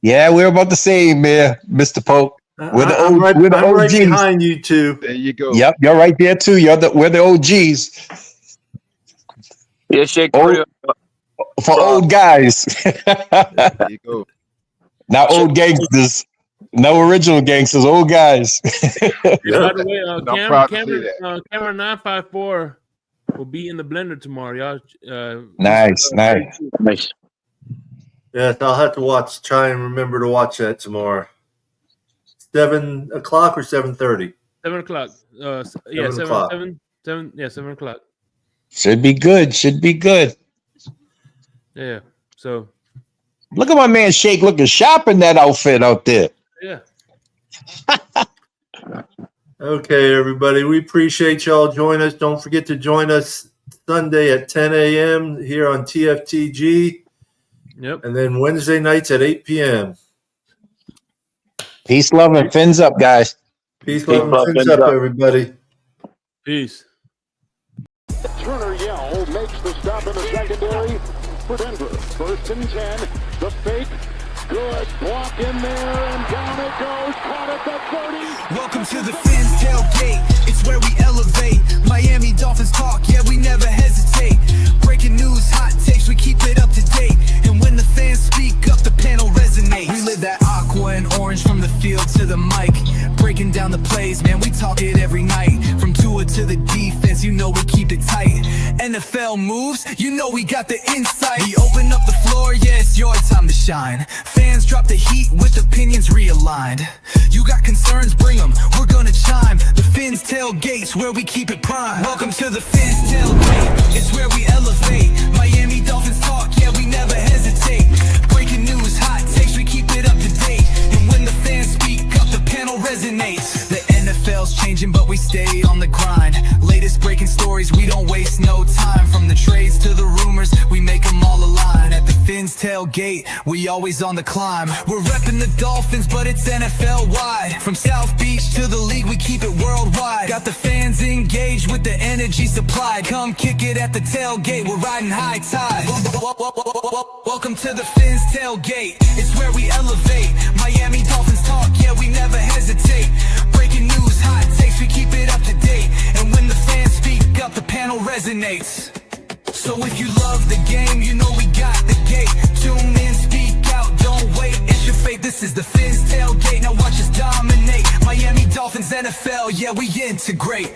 Yeah, we're about the same, man, Mr. Pope. We're the I'm right OGs. behind you two. There you go. Yep, you're right there too. We're the OGs. Yeah, Shake. For old guys. There you go. Not old gangsters. No original gangsters, old guys. By the way, proud to see Cameron 954 will be in the blender tomorrow, y'all. Nice. Nice. Yes, I'll have to try and remember to watch that tomorrow. 7 o'clock or 7:30? 7 o'clock. 7 o'clock. 7 o'clock. Should be good. Yeah. So look at my man Shake looking sharp in that outfit out there. yeah. Okay, everybody. We appreciate y'all joining us. Don't forget to join us Sunday at 10 a.m. here on T.F.T.G. Yep. And then Wednesday nights at 8 p.m. Peace, love, and fins up, guys. Peace, love, and fins up, everybody. Peace. Turner Yell makes the stop in the secondary for Denver. 1st and 10. The fake. Good block in there, and down it goes. Caught at the 30. Welcome to the Fins tailgate. It's where we elevate. Miami Dolphins talk, yeah, we never hesitate. Breaking news, hot takes, we keep it up to date. And when the fans speak up, the panel resonates. We live that aqua and orange from the field to the mic. Breaking down the plays, man, we talk it every night. From Tua to the defense, you know we keep it tight. NFL moves, you know we got the insight. We open up the floor, yeah, it's your time to shine. Fans drop the heat with opinions realigned. You got concerns, bring them, we're gonna chime. The Fins tailgates where we keep it prime. Welcome to the Fins tailgate, it's where we elevate. Miami Dolphins talk, yeah, we never hesitate. Breaking news, hot takes, we keep it up to date. And when the fans speak up, the panel resonates. The NFL's changing, but we stay on the grind. Latest breaking stories, we don't waste no time. From the trades to the rumors, we make them all align. At the Fins tailgate, we always on the climb. We're repping the Dolphins, but it's NFL wide. From South Beach to the league, we keep it worldwide. Got the fans engaged with the energy supplied. Come kick it at the tailgate, we're riding high tide. Welcome to the Fins tailgate, it's where we elevate. Miami Dolphins talk, yeah, we never hesitate. Breaking news, hot takes, we keep it up to date. And when the fans speak up, the panel resonates. So if you love the game, you know we got the gate. Tune in, speak out, don't wait. It's your fate, this is the Fins tailgate. Now watch us dominate. Miami Dolphins, NFL, yeah, we integrate.